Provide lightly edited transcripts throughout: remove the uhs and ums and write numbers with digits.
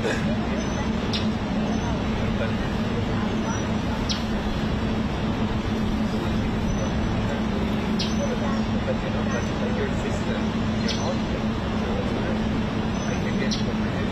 But your system, your output, I can get from my head.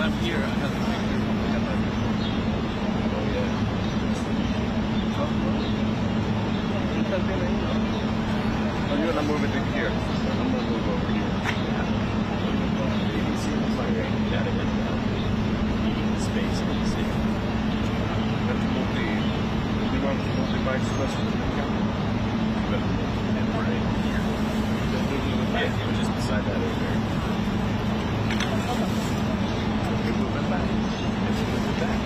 I'm here, I have a picture. Oh, yeah. Oh, you're gonna move it to here. I'm gonna move over here. You can see the fire data in the space in the city. That's multi-byte special. And right here. Yeah, we're just beside that over there. Okay, move it back. Let's move it back.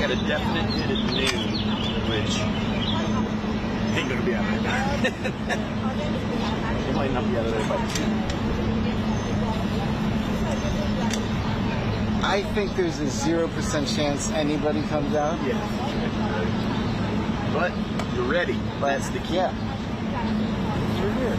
A definite hit at noon, which ain't gonna be out there. It might not be out there by 2. I think there's a 0% chance anybody comes out. Yeah. But you're ready. That's the key. Yeah. We're here.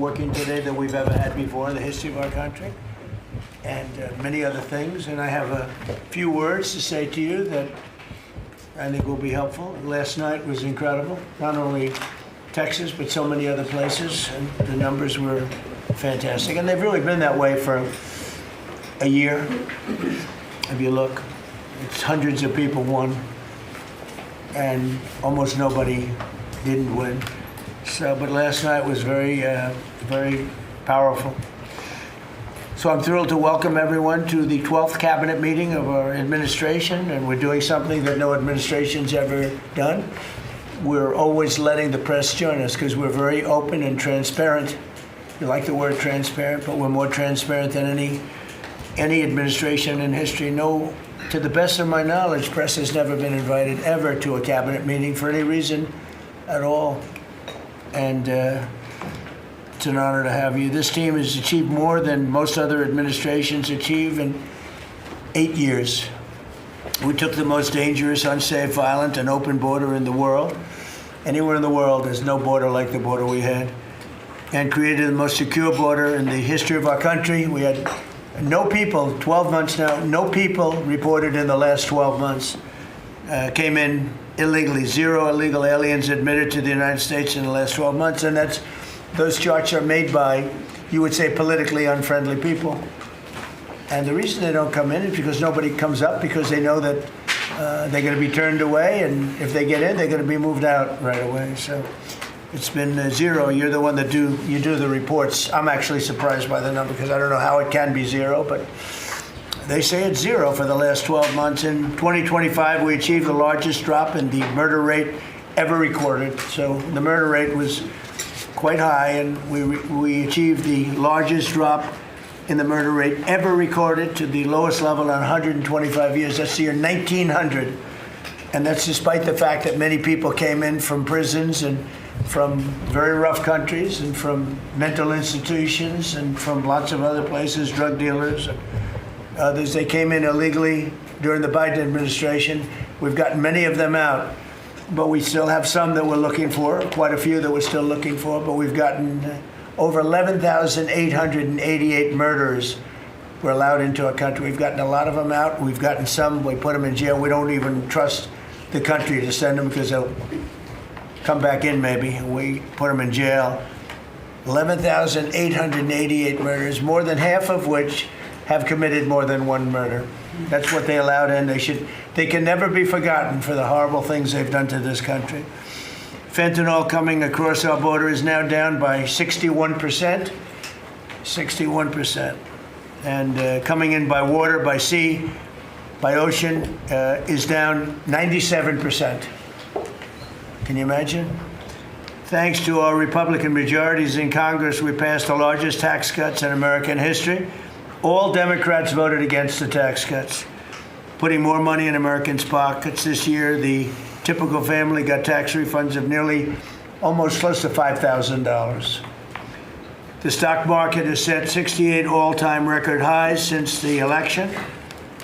working today than we've ever had before in the history of our country, and many other things. And I have a few words to say to you that I think will be helpful. Last night was incredible, not only Texas, but so many other places, and the numbers were fantastic. And they've really been that way for a year. If you look, it's hundreds of people won, and almost nobody didn't win. So, but last night was very, very powerful. So I'm thrilled to welcome everyone to the 12th cabinet meeting of our administration, and we're doing something that no administration's ever done. We're always letting the press join us because we're very open and transparent. You like the word transparent, but we're more transparent than any administration in history. No, to the best of my knowledge, press has never been invited ever to a cabinet meeting for any reason at all. And it's an honor to have you. This team has achieved more than most other administrations achieve in 8 years. We took the most dangerous, unsafe, violent, and open border in the world. Anywhere in the world, there's no border like the border we had. And created the most secure border in the history of our country. We had no people, 12 months now, no people reported in the last 12 months came in illegally. 0 illegal aliens admitted to the United States in the last 12 months. And those charts are made by, you would say, politically unfriendly people. And the reason they don't come in is because nobody comes up, because they know that they're going to be turned away, and if they get in, they're going to be moved out right away. So it's been 0. You're the one that do the reports. I'm actually surprised by the number because I don't know how it can be 0, but they say it's 0 for the last 12 months. In 2025, we achieved the largest drop in the murder rate ever recorded. So the murder rate was quite high, and we achieved the largest drop in the murder rate ever recorded to the lowest level in 125 years. That's the year 1900. And that's despite the fact that many people came in from prisons and from very rough countries and from mental institutions and from lots of other places, drug dealers, others. They came in illegally during the Biden administration. We've gotten many of them out, but we still have some that we're looking for, quite a few that we're still looking for, but we've gotten over 11,888 murderers were allowed into our country. We've gotten a lot of them out. We've gotten some, we put them in jail. We don't even trust the country to send them because they'll come back in maybe. We put them in jail. 11,888 murders, more than half of which have committed more than one murder. That's what they allowed in. They can never be forgotten for the horrible things they've done to this country. Fentanyl coming across our border is now down by 61%. 61%. And coming in by water, by sea, by ocean is down 97%. Can you imagine? Thanks to our Republican majorities in Congress, we passed the largest tax cuts in American history. All Democrats voted against the tax cuts, putting more money in Americans' pockets. This year, the typical family got tax refunds of nearly almost close to $5,000. The stock market has set 68 all-time record highs since the election.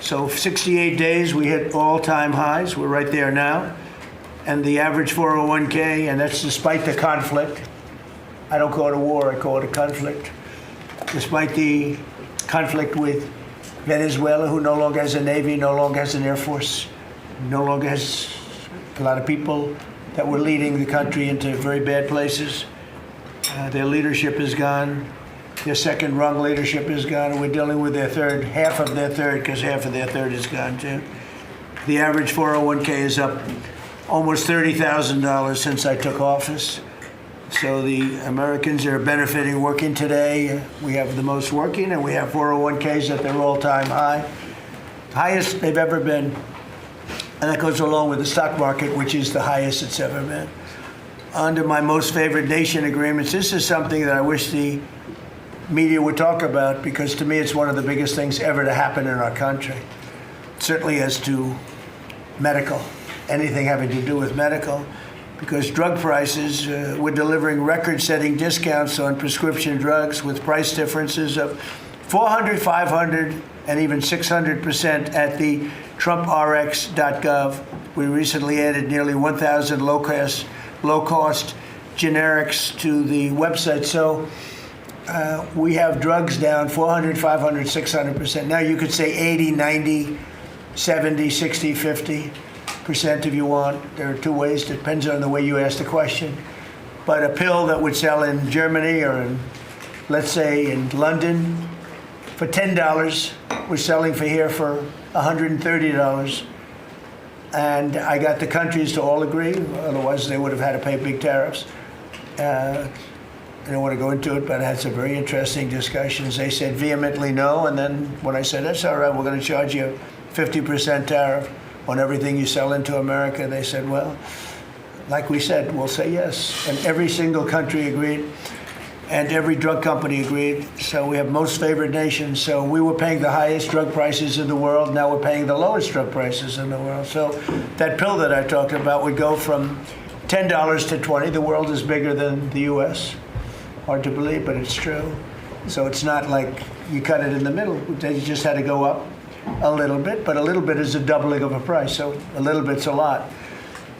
So 68 days, we hit all-time highs. We're right there now. And the average 401k, and that's despite the conflict. I don't call it a war, I call it a conflict. Despite the conflict with Venezuela, who no longer has a Navy, no longer has an Air Force, no longer has a lot of people that were leading the country into very bad places. Their leadership is gone. Their second rung leadership is gone, and we're dealing with their third, half of their third, because half of their third is gone too. The average 401k is up almost $30,000 since I took office. So the Americans are benefiting working today. We have the most working, and we have 401ks at their all-time high, highest they've ever been. And that goes along with the stock market, which is the highest it's ever been. Under my most favored nation agreements, this is something that I wish the media would talk about, because to me it's one of the biggest things ever to happen in our country. Certainly as to medical, anything having to do with medical, because drug prices, we're delivering record-setting discounts on prescription drugs with price differences of 400, 500, and even 600% at the TrumpRx.gov. We recently added nearly 1,000 low-cost generics to the website. So we have drugs down 400, 500, 600%. Now you could say 80, 90, 70, 60, 50% if you want. There are two ways. Depends on the way you ask the question. But a pill that would sell in Germany or in, let's say, in London for $10, we're selling for here for $130. And I got the countries to all agree. Otherwise, they would have had to pay big tariffs. I don't want to go into it, but I had some very interesting discussions. They said vehemently no, and then when I said, that's all right, we're going to charge you a 50% tariff on everything you sell into America, they said, well, like we said, we'll say yes. And every single country agreed, and every drug company agreed. So we have most favored nation. So we were paying the highest drug prices in the world. Now we're paying the lowest drug prices in the world. So that pill that I talked about would go from $10 to $20. The world is bigger than the U.S. Hard to believe, but it's true. So it's not like you cut it in the middle. They just had to go up a little bit, but a little bit is a doubling of a price. So a little bit's a lot.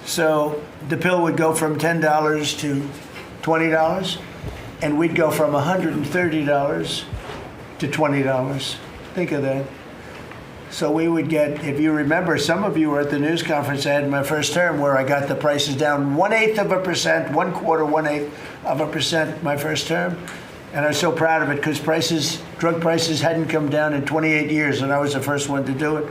So the pill would go from $10 to $20, and we'd go from $130 to $20. Think of that. So we would get, if you remember, some of you were at the news conference I had in my first term where I got the prices down 1/8%, 1/4% my first term. And I was so proud of it because drug prices hadn't come down in 28 years, and I was the first one to do it.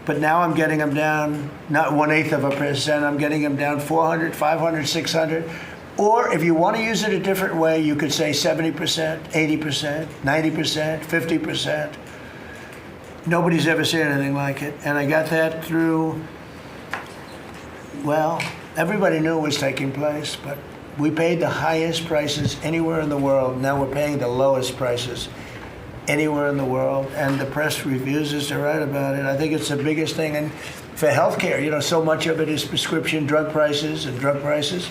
But now I'm getting them down, not 1/8%, I'm getting them down 400, 500, 600. Or if you want to use it a different way, you could say 70%, 80%, 90%, 50%. Nobody's ever seen anything like it. And I got that through, well, everybody knew it was taking place, but we paid the highest prices anywhere in the world. Now we're paying the lowest prices anywhere in the world. And the press refuses to write about it. I think it's the biggest thing. And for healthcare, so much of it is prescription drug prices and drug prices.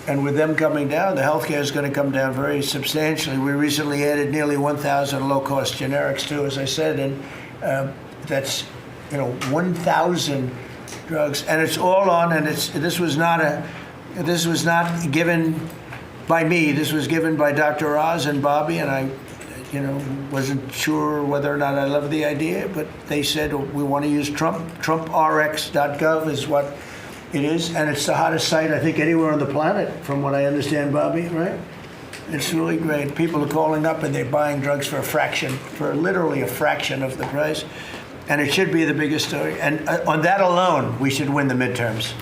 And with them coming down, the healthcare is going to come down very substantially. We recently added nearly 1,000 low-cost generics too, as I said, and that's 1,000 drugs, and it's all on. And this was not given by me. This was given by Dr. Oz and Bobby, and I, wasn't sure whether or not I loved the idea, but they said we want to use Trump. TrumpRx.gov is what it is, and it's the hottest site I think anywhere on the planet, from what I understand, Bobby. Right? It's really great. People are calling up and they're buying drugs for literally a fraction of the price. And it should be the biggest story. And on that alone, we should win the midterms.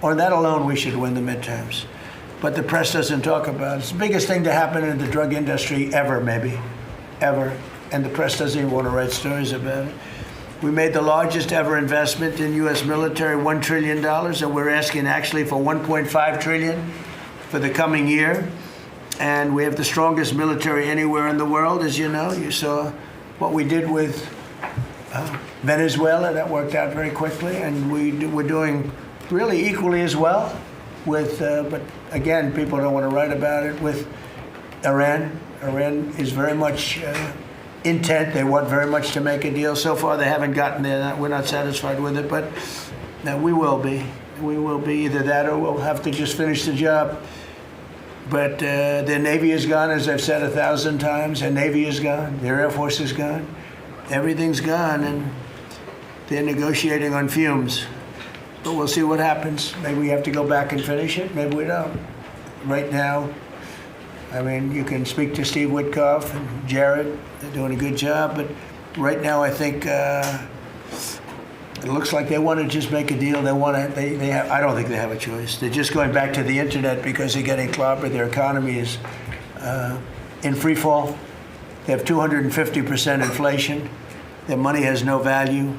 On that alone, we should win the midterms. But the press doesn't talk about it. It's the biggest thing to happen in the drug industry ever, maybe. Ever. And the press doesn't even want to write stories about it. We made the largest ever investment in U.S. military, $1 trillion. And we're asking actually for $1.5 trillion for the coming year. And we have the strongest military anywhere in the world, as you know. You saw what we did with Venezuela. That worked out very quickly. And we're doing really equally as well with, but again, people don't want to write about it, with Iran. Iran is very much intent. They want very much to make a deal. So far, they haven't gotten there. We're not satisfied with it, but we will be. We will be either that or we'll have to just finish the job. But their Navy is gone, as I've said 1,000 times. Their Navy is gone. Their Air Force is gone. Everything's gone, and they're negotiating on fumes. But we'll see what happens. Maybe we have to go back and finish it. Maybe we don't. Right now, I mean, you can speak to Steve Witkoff and Jared. They're doing a good job. But right now, I think it looks like they want to just make a deal. They want to. They have. I don't think they have a choice. They're just going back to the internet because they're getting clobbered. Their economy is in free fall. They have 250% inflation. Their money has no value.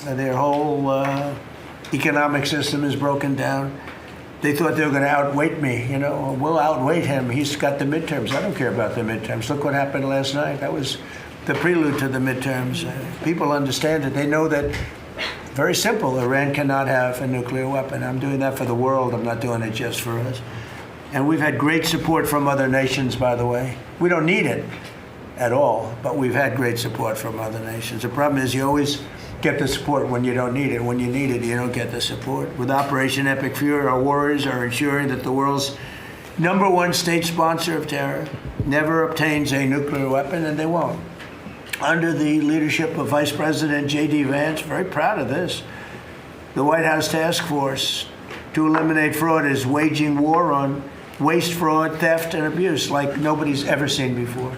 Their whole economic system is broken down. They thought they were going to outweight me. We'll outweight him. He's got the midterms. I don't care about the midterms. Look what happened last night. That was the prelude to the midterms. People understand it. They know that. Very simple. Iran cannot have a nuclear weapon. I'm doing that for the world. I'm not doing it just for us. And we've had great support from other nations, by the way. We don't need it at all, but we've had great support from other nations. The problem is you always get the support when you don't need it. When you need it, you don't get the support. With Operation Epic Fury, our warriors are ensuring that the world's number one state sponsor of terror, never obtains a nuclear weapon, and they won't. Under the leadership of Vice President J.D. Vance, very proud of this, the White House Task Force to eliminate fraud is waging war on waste, fraud, theft, and abuse like nobody's ever seen before.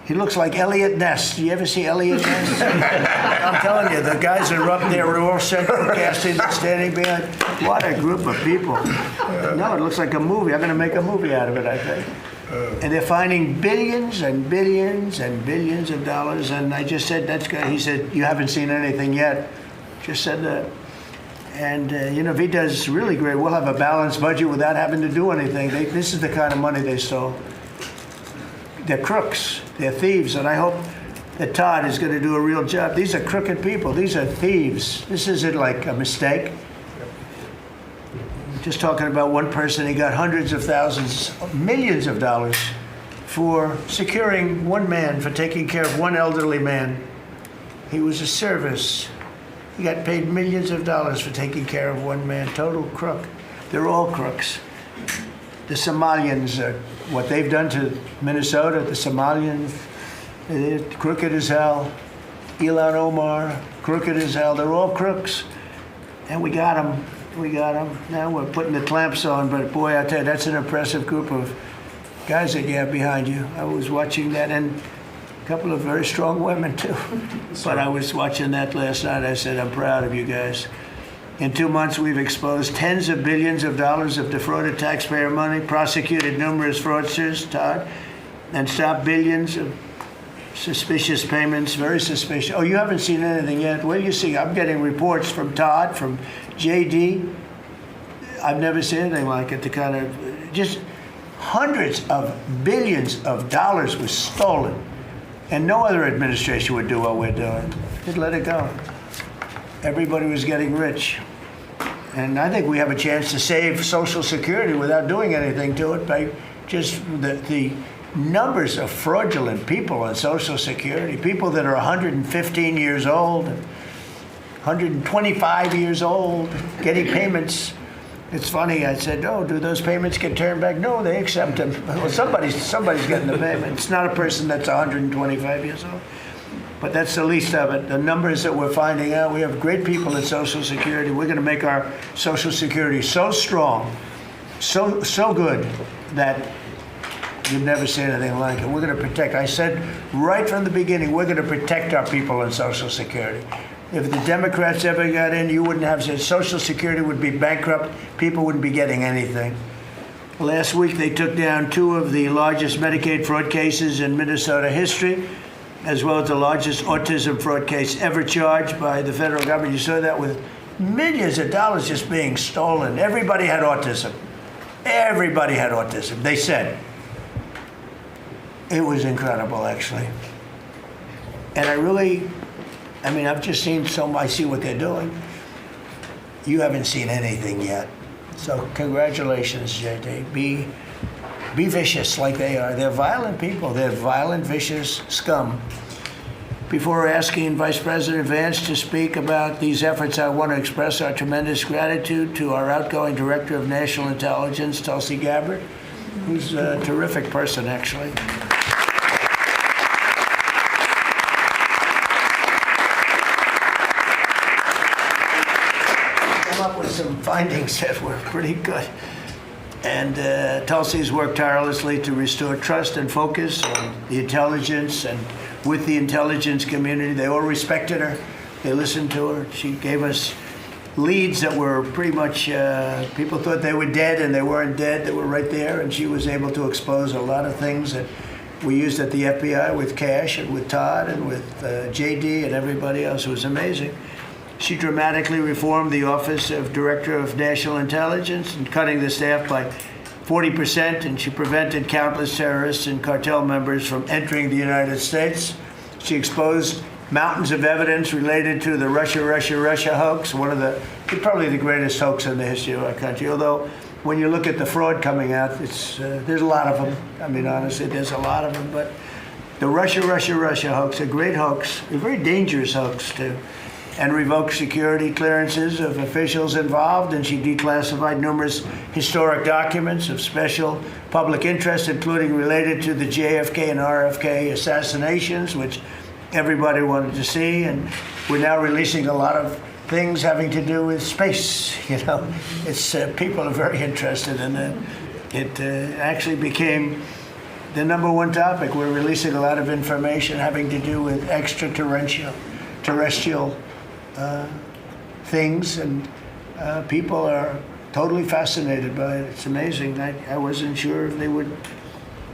He looks like Elliot Ness. Do you ever see Elliot Ness? I'm telling you, the guys that are up there are all central casting, standing behind. What a group of people. No, it looks like a movie. I'm going to make a movie out of it, I think. And they're finding billions and billions and billions of dollars. And I just said, that's good. He said, you haven't seen anything yet. Just said that. And, if he does really great, we'll have a balanced budget without having to do anything. This is the kind of money they stole. They're crooks. They're thieves. And I hope that Todd is going to do a real job. These are crooked people. These are thieves. This isn't like a mistake. Just talking about one person, he got hundreds of thousands, millions of dollars for securing one man, for taking care of one elderly man. He was a service. He got paid millions of dollars for taking care of one man. Total crook. They're all crooks. The Somalians, what they've done to Minnesota, the Somalians, they're crooked as hell. Ilhan Omar, crooked as hell. They're all crooks. And we got them. We got them. Now we're putting the clamps on, but boy, I tell you, that's an impressive group of guys that you have behind you. I was watching that, and a couple of very strong women, too. But I was watching that last night. I said, I'm proud of you guys. In 2 months, we've exposed tens of billions of dollars of defrauded taxpayer money, prosecuted numerous fraudsters, Todd, and stopped billions of suspicious payments, very suspicious. Oh, you haven't seen anything yet? Well, you see, I'm getting reports from Todd, from J.D. I've never seen anything like it. The kind of, just hundreds of billions of dollars was stolen. And no other administration would do what we're doing. Just let it go. Everybody was getting rich. And I think we have a chance to save Social Security without doing anything to it by just the numbers of fraudulent people on Social Security, people that are 115 years old, 125 years old, getting payments. It's funny, I said, oh, do those payments get turned back? No, they accept them. Well, somebody's getting the payment. It's not a person that's 125 years old. But that's the least of it. The numbers that we're finding out, we have great people at Social Security. We're going to make our Social Security so strong, so good, that you've never seen anything like it. We're going to protect. I said right from the beginning, we're going to protect our people in Social Security. If the Democrats ever got in, you wouldn't have said Social Security would be bankrupt. People wouldn't be getting anything. Last week, they took down 2 of the largest Medicaid fraud cases in Minnesota history, as well as the largest autism fraud case ever charged by the federal government. You saw that with millions of dollars just being stolen. Everybody had autism. Everybody had autism, they said. It was incredible, actually. And I've just seen I see what they're doing. You haven't seen anything yet. So congratulations, JD. Be vicious like they are. They're violent people. They're violent, vicious scum. Before asking Vice President Vance to speak about these efforts, I want to express our tremendous gratitude to our outgoing Director of National Intelligence, Tulsi Gabbard, who's a terrific person, actually. Some findings that were pretty good. And Tulsi's worked tirelessly to restore trust and focus on the intelligence and with the intelligence community. They all respected her. They listened to her. She gave us leads that were pretty much, people thought they were dead and they weren't dead. They were right there. And she was able to expose a lot of things that we used at the FBI with Cash and with Todd and with JD and everybody else. It was amazing. She dramatically reformed the Office of Director of National Intelligence and cutting the staff by 40%, and she prevented countless terrorists and cartel members from entering the United States. She exposed mountains of evidence related to the Russia hoax, probably the greatest hoax in the history of our country. Although, when you look at the fraud coming out, there's a lot of them. I mean, honestly, there's a lot of them. But the Russia hoax, a great hoax, a very dangerous hoax, too. and revoked security clearances of officials involved, and she declassified numerous historic documents of special public interest, including related to the JFK and RFK assassinations, which everybody wanted to see. And we're now releasing a lot of things having to do with space. It's people are very interested in it. It actually became the number one topic. We're releasing a lot of information having to do with extraterrestrial things, and people are totally fascinated by it. It's amazing. I wasn't sure if they would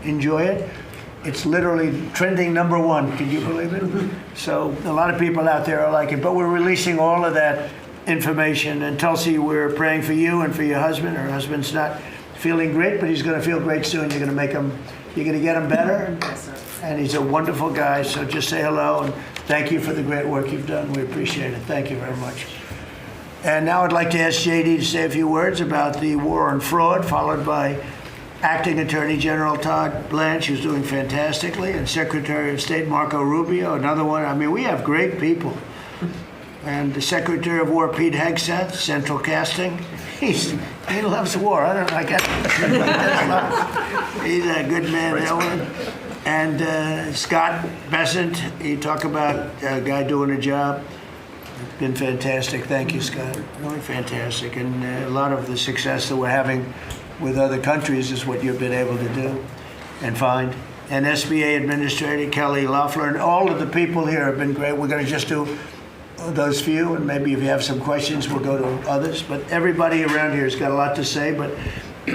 enjoy it. It's literally trending number one. Can you believe it? So a lot of people out there are like it, but we're releasing all of that information. And Tulsi, we're praying for you and for your husband. Her husband's not feeling great, but he's going to feel great soon. You're going to get him better. And he's a wonderful guy. So just say hello and thank you for the great work you've done. We appreciate it. Thank you very much. And now I'd like to ask JD to say a few words about the war on fraud, followed by Acting Attorney General Todd Blanche, who's doing fantastically, and Secretary of State Marco Rubio, another one. I mean, we have great people. And the Secretary of War Pete Hegseth, Central Casting. He loves war. I don't know. He's a good man, Ellen. And Scott Bessent, you talk about a guy doing a job. Been fantastic. Thank you, Scott. Really fantastic. And a lot of the success that we're having with other countries is what you've been able to do and find. And SBA Administrator Kelly Loeffler, and all of the people here have been great. We're going to just do those few, and maybe if you have some questions, we'll go to others. But everybody around here has got a lot to say, but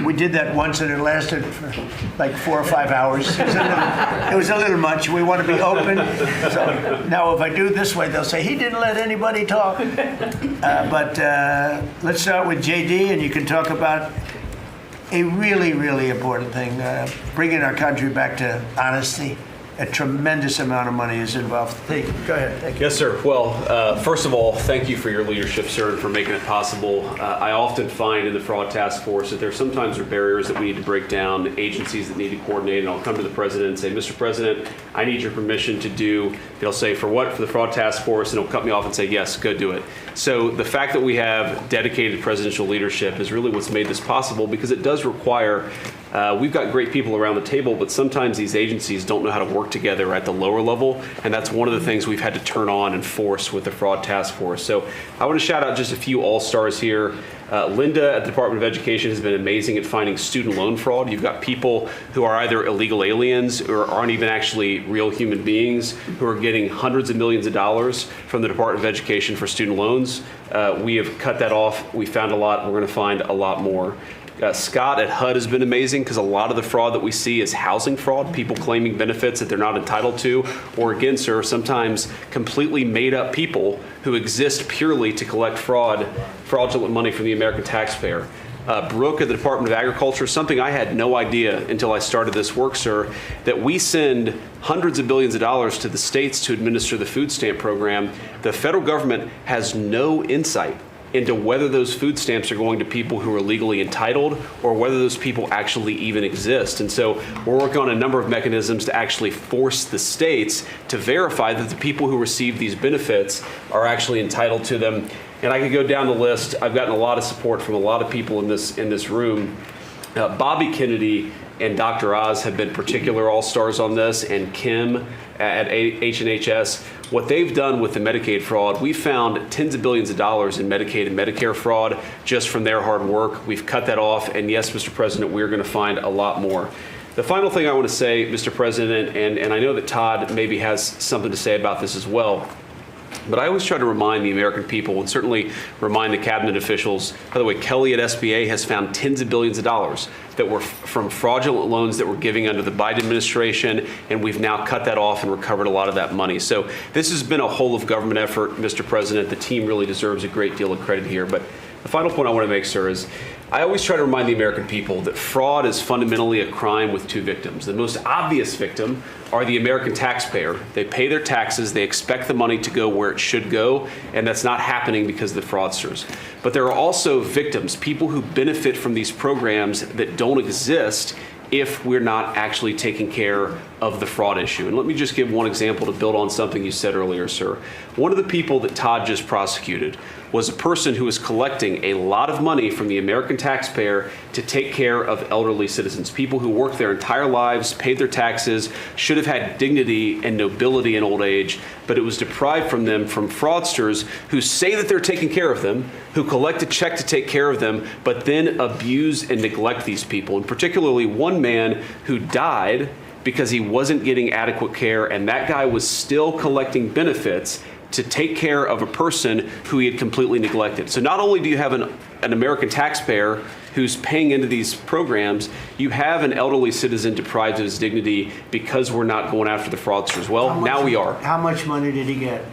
we did that once and it lasted for like 4 or 5 hours. It was a little much. We want to be open. So now if I do this way, they'll say, he didn't let anybody talk. But let's start with JD, and you can talk about a really, really important thing, bringing our country back to honesty. A tremendous amount of money is involved. Hey, go ahead. Thank you. Yes, sir. Well, first of all, thank you for your leadership, sir, and for making it possible. I often find in the fraud task force that there sometimes are barriers that we need to break down, agencies that need to coordinate, and I'll come to the president and say, Mr. President, I need your permission to do, he'll say, for what? For the fraud task force, and he'll cut me off and say, yes, go do it. So the fact that we have dedicated presidential leadership is really what's made this possible, because it does require we've got great people around the table, but sometimes these agencies don't know how to work together at the lower level, and that's one of the things we've had to turn on and force with the fraud task force. So I want to shout out just a few all-stars here. Linda at the Department of Education has been amazing at finding student loan fraud. You've got people who are either illegal aliens or aren't even actually real human beings who are getting hundreds of millions of dollars from the Department of Education for student loans. We have cut that off. We found a lot. We're going to find a lot more. Scott at HUD has been amazing, because a lot of the fraud that we see is housing fraud, people claiming benefits that they're not entitled to, or again, sir, sometimes completely made up people who exist purely to collect fraudulent money from the American taxpayer. Brooke at the Department of Agriculture, something I had no idea until I started this work, sir, that we send hundreds of billions of dollars to the states to administer the food stamp program. The federal government has no insight into whether those food stamps are going to people who are legally entitled or whether those people actually even exist. And so we're working on a number of mechanisms to actually force the states to verify that the people who receive these benefits are actually entitled to them. And I could go down the list. I've gotten a lot of support from a lot of people in this room. Bobby Kennedy and Dr. Oz have been particular all-stars on this, and Kim at H&HS. What they've done with the Medicaid fraud, we found tens of billions of dollars in Medicaid and Medicare fraud just from their hard work. We've cut that off, and yes, Mr. President, we're going to find a lot more. The final thing I want to say, Mr. President, and I know that Todd maybe has something to say about this as well, but I always try to remind the American people, and certainly remind the cabinet officials. By the way, Kelly at SBA has found tens of billions of dollars that were from fraudulent loans that were giving under the Biden administration, and we've now cut that off and recovered a lot of that money. So this has been a whole of government effort, Mr. President. The team really deserves a great deal of credit here. But the final point I want to make, sir, is I always try to remind the American people that fraud is fundamentally a crime with two victims. The most obvious victim are the American taxpayer. They pay their taxes, they expect the money to go where it should go, and that's not happening because of the fraudsters. But there are also victims, people who benefit from these programs that don't exist if we're not actually taking care of the fraud issue. And let me just give one example to build on something you said earlier, sir. One of the people that Todd just prosecuted was a person who was collecting a lot of money from the American taxpayer to take care of elderly citizens, people who worked their entire lives, paid their taxes, should have had dignity and nobility in old age, but it was deprived from them from fraudsters who say that they're taking care of them, who collect a check to take care of them, but then abuse and neglect these people. And particularly one man who died because he wasn't getting adequate care, and that guy was still collecting benefits to take care of a person who he had completely neglected. So not only do you have an American taxpayer who's paying into these programs, you have an elderly citizen deprived of his dignity because we're not going after the fraudsters. Well, now we are. How much money did he get?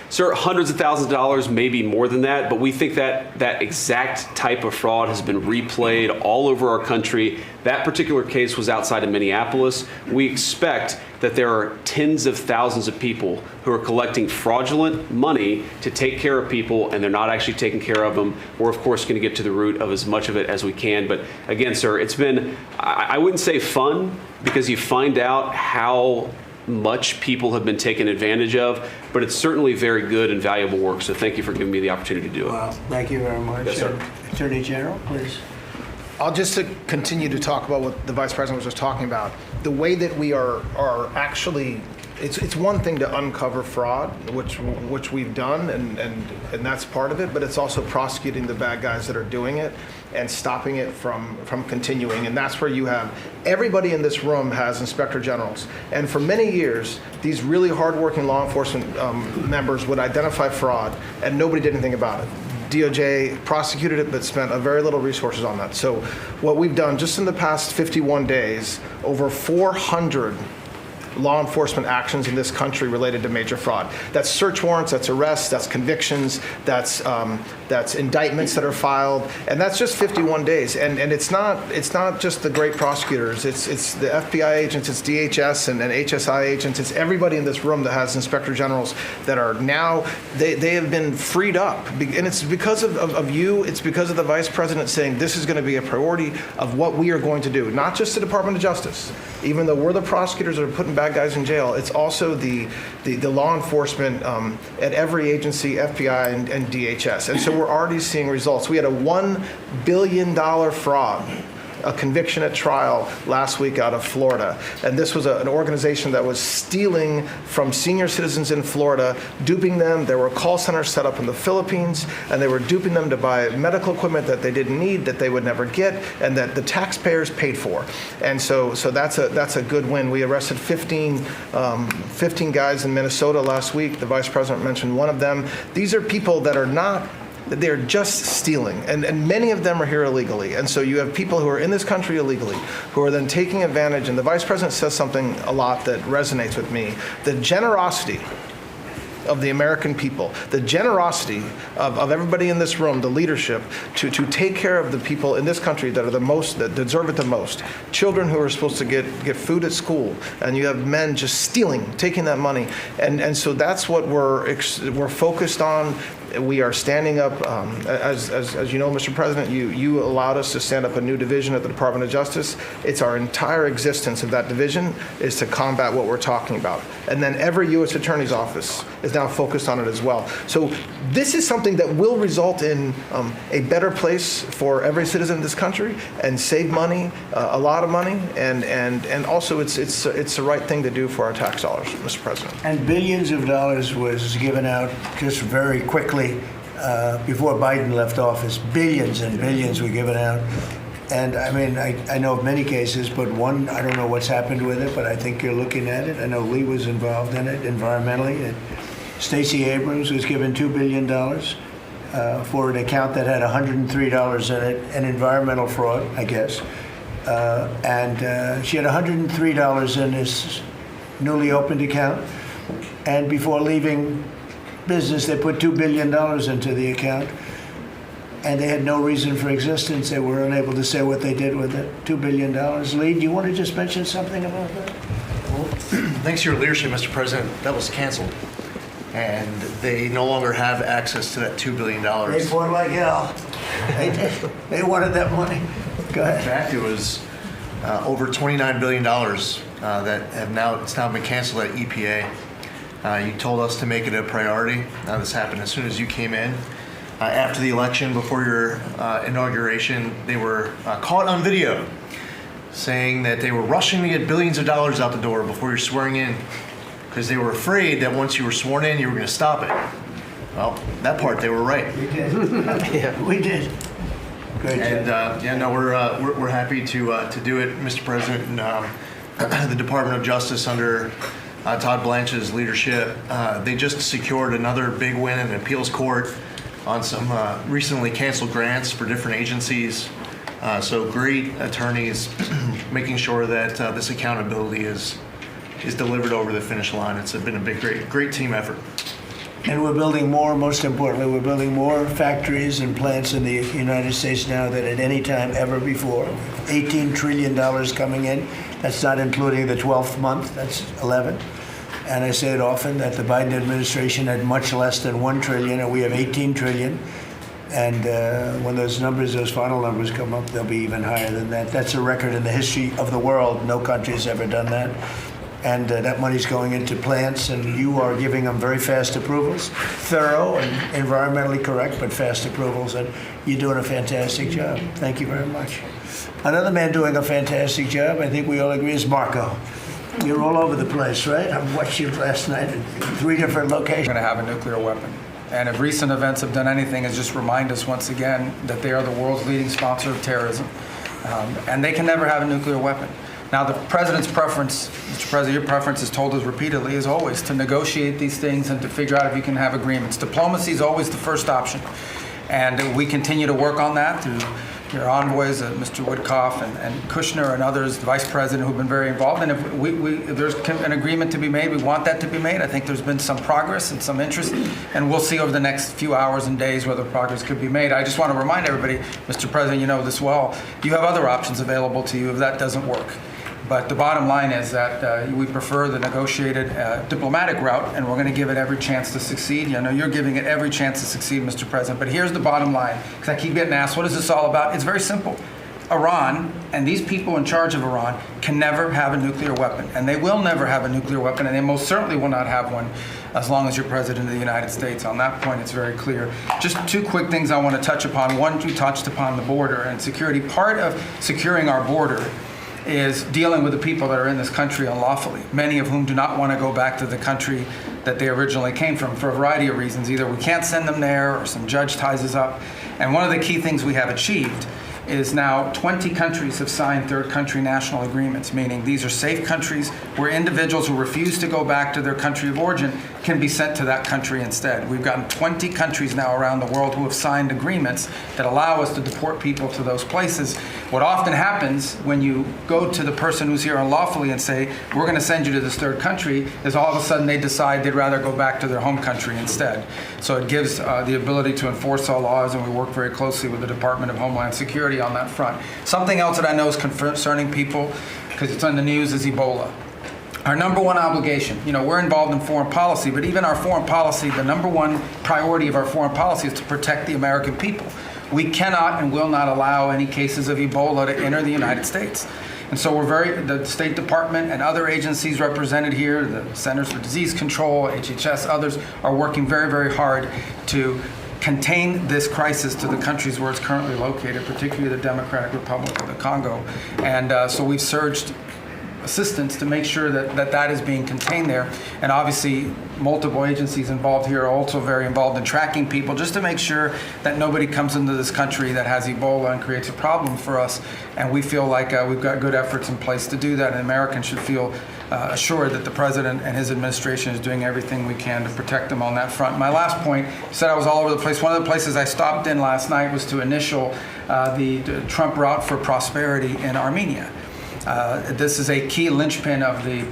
Sir, hundreds of thousands of dollars, maybe more than that, but we think that that exact type of fraud has been replayed all over our country. That particular case was outside of Minneapolis. We expect that there are tens of thousands of people who are collecting fraudulent money to take care of people, and they're not actually taking care of them. We're, of course, going to get to the root of as much of it as we can. But again, sir, it's been, I wouldn't say fun, because you find out how much people have been taken advantage of, but it's certainly very good and valuable work. So thank you for giving me the opportunity to do it. Well, thank you very much. Yes, sir. Attorney General, please. I'll just to continue to talk about what the Vice President was just talking about. The way that we are actually, it's one thing to uncover fraud, which we've done, and that's part of it, but it's also prosecuting the bad guys that are doing it and stopping it from continuing. And that's where you have, everybody in this room has inspector generals. And for many years, these really hardworking law enforcement members would identify fraud, and nobody did anything about it. DOJ prosecuted it, but spent a very little resources on that. So what we've done just in the past 51 days, over 400 law enforcement actions in this country related to major fraud. That's search warrants, that's arrests, that's convictions, that's indictments that are filed, and that's just 51 days. And it's not just the great prosecutors. It's the FBI agents, it's DHS and HSI agents. It's everybody in this room that has inspector generals that are now they have been freed up, and it's because of you. It's because of the Vice President saying this is going to be a priority of what we are going to do. Not just the Department of Justice, even though we're the prosecutors that are putting bad guys in jail. It's also the law enforcement at every agency, FBI and DHS. And so we're already seeing results. We had a $1 billion fraud, a conviction at trial last week out of Florida. And this was an organization that was stealing from senior citizens in Florida, duping them. There were call centers set up in the Philippines, and they were duping them to buy medical equipment that they didn't need, that they would never get, and that the taxpayers paid for. And so that's a good win. We arrested 15 guys in Minnesota last week. The Vice President mentioned one of them. These are people that are not, they're just stealing, and many of them are here illegally. And so you have people who are in this country illegally who are then taking advantage, and the Vice President says something a lot that resonates with me. The generosity of the American people, the generosity of everybody in this room, the leadership, to take care of the people in this country that are the most, that deserve it the most. Children who are supposed to get food at school, and you have men just stealing, taking that money. And so that's what we're focused on. We are standing up, as you know, Mr. President, you allowed us to stand up a new division at the Department of Justice. It's our entire existence of that division is to combat what we're talking about. And then every U.S. Attorney's Office is now focused on it as well. So this is something that will result in a better place for every citizen in this country and save money, a lot of money, and also it's the right thing to do for our tax dollars, Mr. President. And billions of dollars was given out just very quickly before Biden left office. Billions and billions were given out. And I mean, I know of many cases, but one, I don't know what's happened with it, but I think you're looking at it. I know Lee was involved in it environmentally. Stacey Abrams was given $2 billion for an account that had $103 in it, an environmental fraud, I guess. And she had $103 in this newly opened account. And before leaving business, they put $2 billion into the account, and they had no reason for existence. They were unable to say what they did with it. $2 billion. Lee, do you want to just mention something about that? Well, thanks to your leadership, Mr. President, that was canceled, and they no longer have access to that $2 billion. They fought like hell. They wanted that money. Go ahead. In fact, it was over $29 billion that it's now been canceled at EPA. You told us to make it a priority. This happened as soon as you came in. After the election, before your inauguration, they were caught on video saying that they were rushing to get billions of dollars out the door before you're swearing in because they were afraid that once you were sworn in, you were going to stop it. Well, that part they were right. We did. Yeah, we did. Great job. And we're happy to do it, Mr. President. And the Department of Justice under Todd Blanche's leadership, they just secured another big win in the appeals court on some recently canceled grants for different agencies. So great attorneys making sure that this accountability is delivered over the finish line. It's been a great team effort. And we're building more, most importantly, we're building more factories and plants in the United States now than at any time ever before. $18 trillion coming in. That's not including the 12th month, that's 11. And I say it often that the Biden administration had much less than 1 trillion, and we have 18 trillion. And when those final numbers come up, they'll be even higher than that. That's a record in the history of the world. No country's ever done that. And that money's going into plants, and you are giving them very fast approvals, thorough and environmentally correct, but fast approvals, and you're doing a fantastic job. Thank you very much. Another man doing a fantastic job, I think we all agree, is Marco. You're all over the place, right? I watched you last night at 3 different locations. We're going to have a nuclear weapon. And if recent events have done anything, is just remind us once again that they are the world's leading sponsor of terrorism. And they can never have a nuclear weapon. Now, the president's preference, Mr. President, your preference has told us repeatedly, is always to negotiate these things and to figure out if you can have agreements. Diplomacy is always the first option. And we continue to work on that through your envoys, Mr. Woodcoff and Kushner and others, the vice president, who've been very involved. And if there's an agreement to be made, we want that to be made. I think there's been some progress and some interest, and we'll see over the next few hours and days whether progress could be made. I just want to remind everybody, Mr. President, you know this well, you have other options available to you if that doesn't work. But the bottom line is that we prefer the negotiated diplomatic route, and we're going to give it every chance to succeed. I know you're giving it every chance to succeed, Mr. President. But here's the bottom line, because I keep getting asked, what is this all about? It's very simple. Iran and these people in charge of Iran can never have a nuclear weapon, and they will never have a nuclear weapon, and they most certainly will not have one as long as you're President of the United States. On that point, it's very clear. Just 2 quick things I want to touch upon. One, you touched upon the border and security. Part of securing our border is dealing with the people that are in this country unlawfully, many of whom do not want to go back to the country that they originally came from for a variety of reasons. Either we can't send them there or some judge ties us up. And one of the key things we have achieved is now 20 countries have signed third country national agreements, meaning these are safe countries where individuals who refuse to go back to their country of origin can be sent to that country instead. We've gotten 20 countries now around the world who have signed agreements that allow us to deport people to those places. What often happens when you go to the person who's here unlawfully and say, we're going to send you to this third country, is all of a sudden they decide they'd rather go back to their home country instead. So it gives the ability to enforce our laws, and we work very closely with the Department of Homeland Security on that front. Something else that I know is concerning people, because it's on the news, is Ebola. Our number one obligation, we're involved in foreign policy, but even our foreign policy, the number one priority of our foreign policy is to protect the American people. We cannot and will not allow any cases of Ebola to enter the United States. And so the State Department and other agencies represented here, the Centers for Disease Control, HHS, others, are working very, very hard to contain this crisis to the countries where it's currently located, particularly the Democratic Republic of the Congo. And so we've surged assistance to make sure that is being contained there. And obviously, multiple agencies involved here are also very involved in tracking people, just to make sure that nobody comes into this country that has Ebola and creates a problem for us. And we feel like we've got good efforts in place to do that, and Americans should feel assured that the President and his administration is doing everything we can to protect them on that front. My last point, you said I was all over the place. One of the places I stopped in last night was to initial the Trump Route for Prosperity in Armenia. This is a key linchpin of the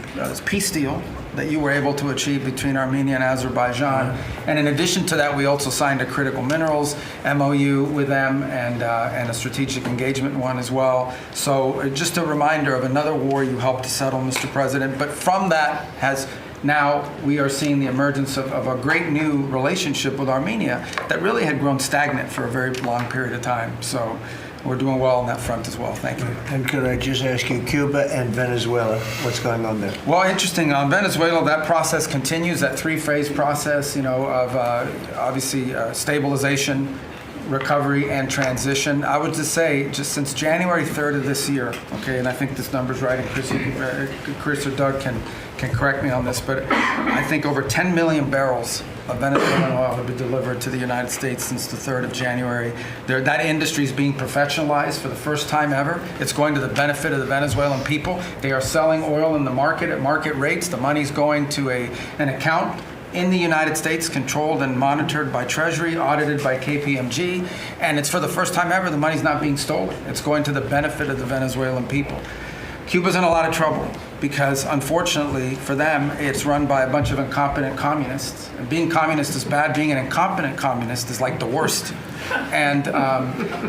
peace deal that you were able to achieve between Armenia and Azerbaijan. And in addition to that, we also signed a critical minerals MOU with them and a strategic engagement one as well. So just a reminder of another war you helped to settle, Mr. President. But from that now we are seeing the emergence of a great new relationship with Armenia that really had grown stagnant for a very long period of time. So we're doing well on that front as well. Thank you. And could I just ask you, Cuba and Venezuela, what's going on there? Well, interesting. On Venezuela, that process continues, that three-phase process, of obviously stabilization, recovery, and transition. I would just say, just since January 3rd of this year, okay, and I think this number's right, and Chris or Doug can correct me on this, but I think over 10 million barrels of Venezuelan oil have been delivered to the United States since the 3rd of January. That industry is being professionalized for the first time ever. It's going to the benefit of the Venezuelan people. They are selling oil in the market at market rates. The money's going to an account in the United States, controlled and monitored by Treasury, audited by KPMG, and it's for the first time ever the money's not being stolen. It's going to the benefit of the Venezuelan people. Cuba's in a lot of trouble because, unfortunately for them, it's run by a bunch of incompetent communists. And being communist is bad. Being an incompetent communist is like the worst. And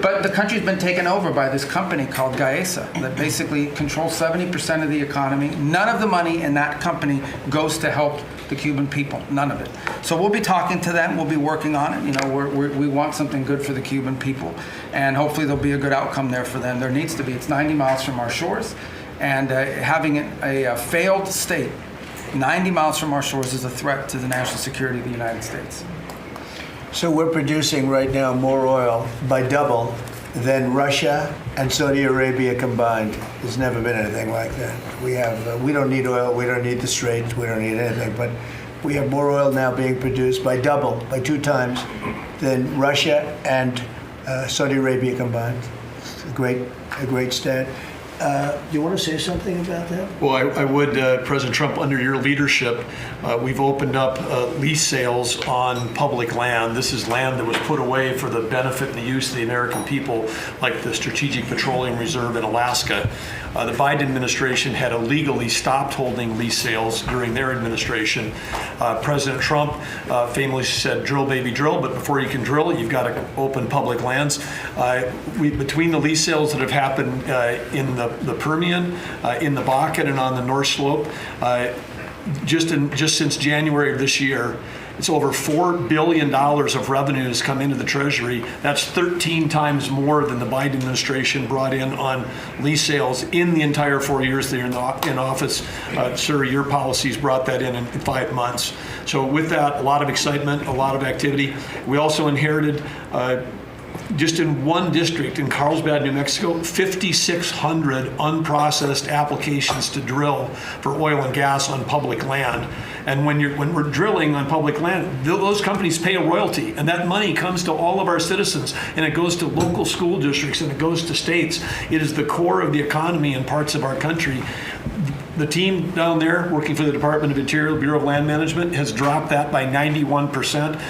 but the country's been taken over by this company called Gaesa that basically controls 70% of the economy. None of the money in that company goes to help the Cuban people. None of it. So we'll be talking to them. We'll be working on it. We want something good for the Cuban people, and hopefully there'll be a good outcome there for them. There needs to be. It's 90 miles from our shores, and having a failed state 90 miles from our shores is a threat to the national security of the United States. So we're producing right now more oil by double than Russia and Saudi Arabia combined. There's never been anything like that. We don't need oil, we don't need the Straits, we don't need anything, but we have more oil now being produced by 2 times than Russia and Saudi Arabia combined. It's a great stat. Do you want to say something about that? Well, I would, President Trump, under your leadership, we've opened up lease sales on public land. This is land that was put away for the benefit and the use of the American people, like the Strategic Petroleum Reserve in Alaska. The Biden administration had illegally stopped holding lease sales during their administration. President Trump famously said, drill, baby, drill, but before you can drill, you've got to open public lands. Between the lease sales that have happened in the Permian, in the Bakken, and on the North Slope, just since January of this year, it's over $4 billion of revenues come into the Treasury. That's 13 times more than the Biden administration brought in on lease sales in the entire 4 years they're in office. Sir, your policies brought that in 5 months. So with that, a lot of excitement, a lot of activity. We also inherited just in one district in Carlsbad, New Mexico, 5,600 unprocessed applications to drill for oil and gas on public land. And when we're drilling on public land, those companies pay a royalty, and that money comes to all of our citizens, and it goes to local school districts, and it goes to states. It is the core of the economy in parts of our country. The team down there working for the Department of Interior, Bureau of Land Management, has dropped that by 91%.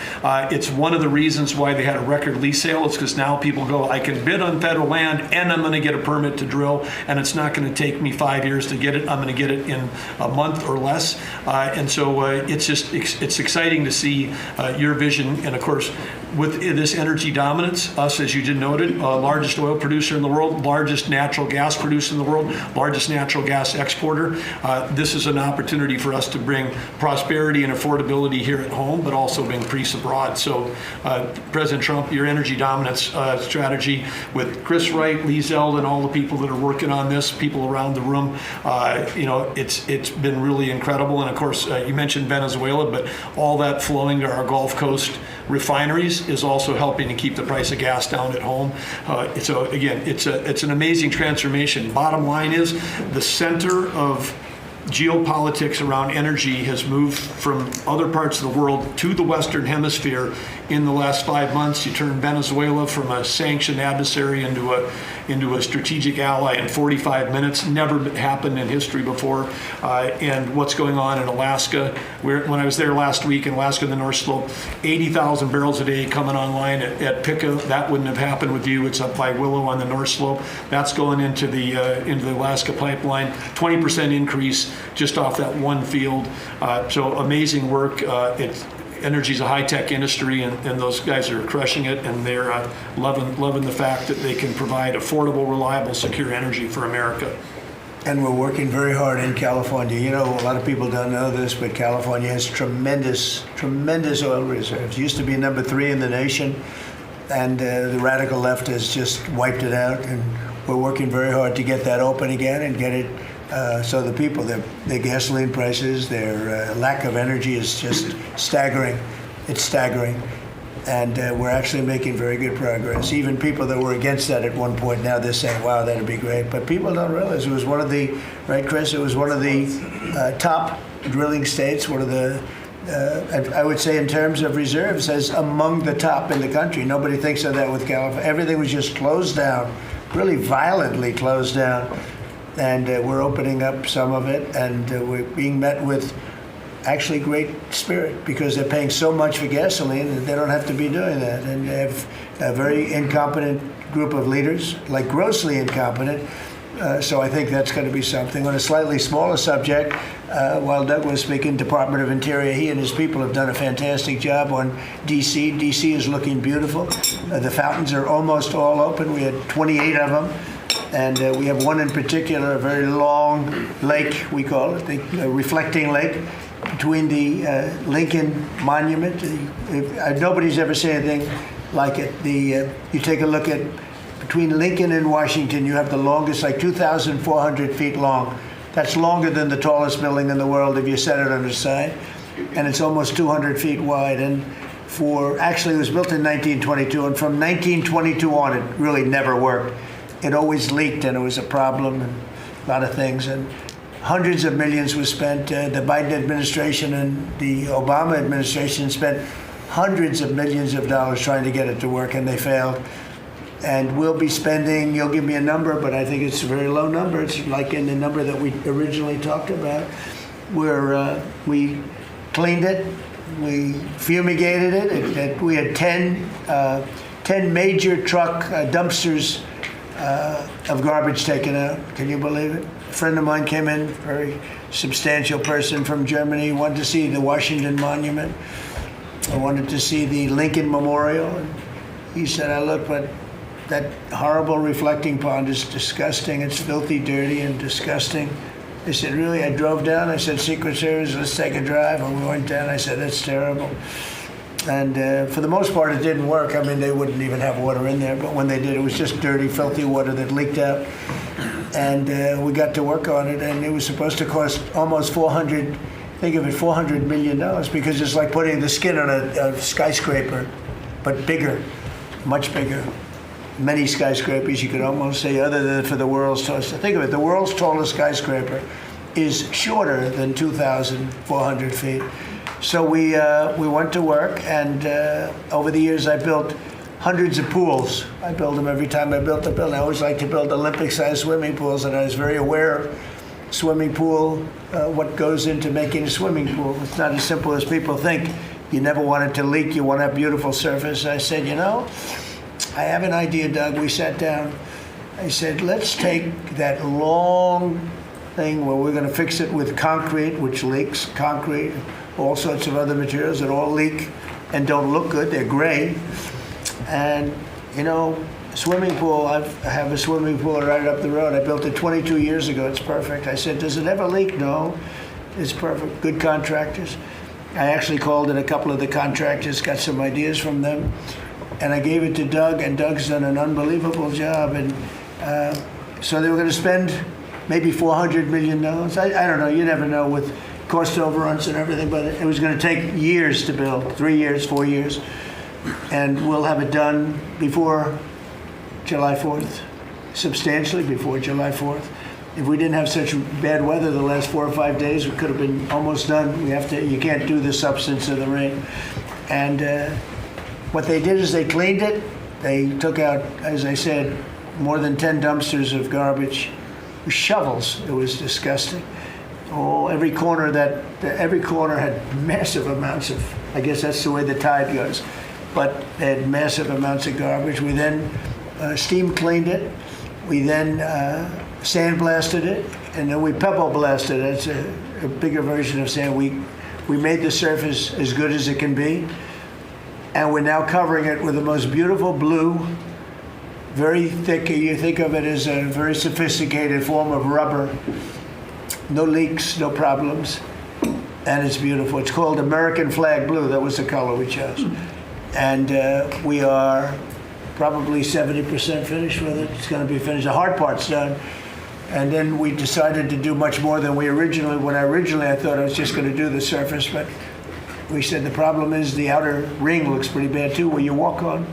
It's one of the reasons why they had a record lease sale. It's because now people go, I can bid on federal land and I'm going to get a permit to drill, and it's not going to take me 5 years to get it. I'm going to get it in a month or less. And so it's exciting to see your vision. And of course, with this energy dominance, us, as you just noted, largest oil producer in the world, largest natural gas producer in the world, largest natural gas exporter. This is an opportunity for us to bring prosperity and affordability here at home, but also bring peace abroad. So, President Trump, your energy dominance strategy with Chris Wright, Lee Zeld, and all the people that are working on this, people around the room, it's been really incredible. And of course, you mentioned Venezuela, but all that flowing to our Gulf Coast refineries is also helping to keep the price of gas down at home. So again, it's an amazing transformation. Bottom line is the center of geopolitics around energy has moved from other parts of the world to the Western Hemisphere in the last 5 months. You turn Venezuela from a sanctioned adversary into a strategic ally in 45 minutes. Never happened in history before. And what's going on in Alaska? When I was there last week in Alaska, the North Slope, 80,000 barrels a day coming online at Pica. That wouldn't have happened with you. It's up by Willow on the North Slope. That's going into the Alaska pipeline. 20% increase just off that one field. So amazing work. Energy's a high-tech industry, and those guys are crushing it, and they're loving the fact that they can provide affordable, reliable, secure energy for America. And we're working very hard in California. You know, a lot of people don't know this, but California has tremendous oil reserves. Used to be number 3 in the nation. and the radical left has just wiped it out. And we're working very hard to get that open again and get it so the people, their gasoline prices, their lack of energy is just staggering. It's staggering. And we're actually making very good progress. Even people that were against that at one point, now they're saying, wow, that'd be great. But people don't realize it was one of the, right, Chris? It was one of the top drilling states, one of the, I would say in terms of reserves, as among the top in the country. Nobody thinks of that with California. Everything was just closed down, really violently closed down. And we're opening up some of it, and we're being met with actually great spirit, because they're paying so much for gasoline that they don't have to be doing that. And they have a very incompetent group of leaders, like grossly incompetent. So I think that's going to be something. On a slightly smaller subject, while Doug was speaking, Department of Interior, he and his people have done a fantastic job on D.C. D.C. is looking beautiful. The fountains are almost all open. We had 28 of them. And we have one in particular, a very long lake, we call it, the reflecting lake, between the Lincoln Monument. Nobody's ever seen anything like it. You take a look at between Lincoln and Washington, you have the longest, like 2,400 feet long. That's longer than the tallest building in the world if you set it on its side. And it's almost 200 feet wide. And actually it was built in 1922, and from 1922 on, it really never worked. It always leaked, and it was a problem, and a lot of things. And hundreds of millions was spent. The Biden administration and the Obama administration spent hundreds of millions of dollars trying to get it to work, and they failed. And we'll be spending, you'll give me a number, but I think it's a very low number. It's like in the number that we originally talked about, where we cleaned it, we fumigated it. We had 10 major truck dumpsters of garbage taken out. Can you believe it? A friend of mine came in, very substantial person from Germany, wanted to see the Washington Monument. I wanted to see the Lincoln Memorial. And he said, I look, but that horrible reflecting pond is disgusting. It's filthy, dirty, and disgusting. I said, really? I drove down. I said, Secret Service, let's take a drive. And we went down. I said, that's terrible. And for the most part, it didn't work. I mean, they wouldn't even have water in there. But when they did, it was just dirty, filthy water that leaked out. And we got to work on it. And it was supposed to cost almost $400 million, because it's like putting the skin on a skyscraper, but bigger, much bigger. Many skyscrapers, you could almost say, other than for the world's tallest. Think of it, the world's tallest skyscraper is shorter than 2,400 feet. So we went to work, and over the years I built hundreds of pools. I build them every time I built a building. I always like to build Olympic-sized swimming pools, and I was very aware of swimming pool, what goes into making a swimming pool. It's not as simple as people think. You never want it to leak. You want to have beautiful surface. I said, I have an idea, Doug. We sat down. I said, let's take that long thing where we're going to fix it with concrete, which leaks, concrete, all sorts of other materials that all leak and don't look good. They're gray. And, swimming pool, I have a swimming pool right up the road. I built it 22 years ago. It's perfect. I said, does it ever leak? No. It's perfect. Good contractors. I actually called in a couple of the contractors, got some ideas from them. And I gave it to Doug, and Doug's done an unbelievable job. And so they were going to spend maybe $400 million. I don't know. You never know with cost overruns and everything, but it was going to take years to build, 3 years, 4 years. And we'll have it done before July 4th, substantially before July 4th. If we didn't have such bad weather the last 4 or 5 days, we could have been almost done. You can't do the substance of the rain. And what they did is they cleaned it. They took out, as I said, more than 10 dumpsters of garbage with shovels. It was disgusting. Every corner had massive amounts of, I guess that's the way the tide goes, but they had massive amounts of garbage. We then steam cleaned it. We then sandblasted it, and then we pebble blasted it. It's a bigger version of sand. We made the surface as good as it can be. And we're now covering it with the most beautiful blue, very thick. You think of it as a very sophisticated form of rubber. No leaks, no problems. And it's beautiful. It's called American Flag Blue. That was the color we chose. And we are probably 70% finished with it. It's going to be finished. The hard part's done. And then we decided to do much more than when originally I thought I was just going to do the surface, but we said the problem is the outer ring looks pretty bad too, where you walk on.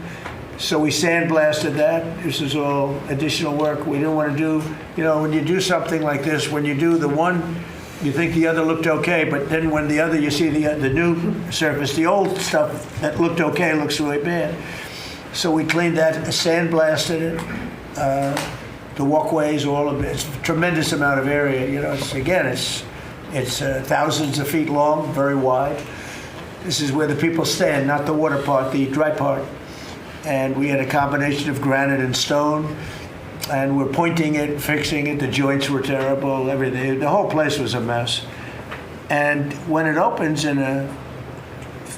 So we sandblasted that. This is all additional work. We didn't want to do, when you do something like this, when you do the one, you think the other looked okay, but then when the other, you see the new surface, the old stuff that looked okay looks really bad. So we cleaned that, sandblasted it. The walkways, all of it. It's a tremendous amount of area. It's thousands of feet long, very wide. This is where the people stand, not the water part, the dry part. And we had a combination of granite and stone. And we're pointing it, fixing it. The joints were terrible, everything. The whole place was a mess. And when it opens in a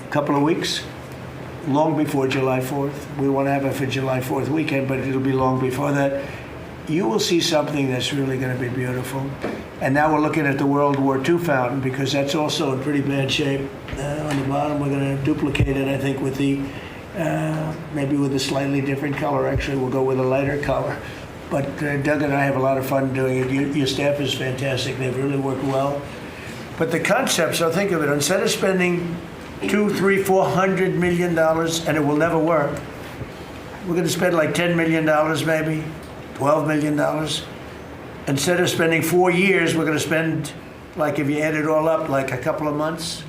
couple of weeks, long before July 4th, we want to have it for July 4th weekend, but it'll be long before that, you will see something that's really going to be beautiful. And now we're looking at the World War II fountain, because that's also in pretty bad shape. On the bottom, we're going to duplicate it, I think, with maybe with a slightly different color. Actually, we'll go with a lighter color. But Doug and I have a lot of fun doing it. Your staff is fantastic. They've really worked well. But the concept, so think of it, instead of spending $200, $300, $400 million, and it will never work, we're going to spend like $10 million maybe, $12 million. Instead of spending 4 years, we're going to spend, like if you add it all up, like a couple of months.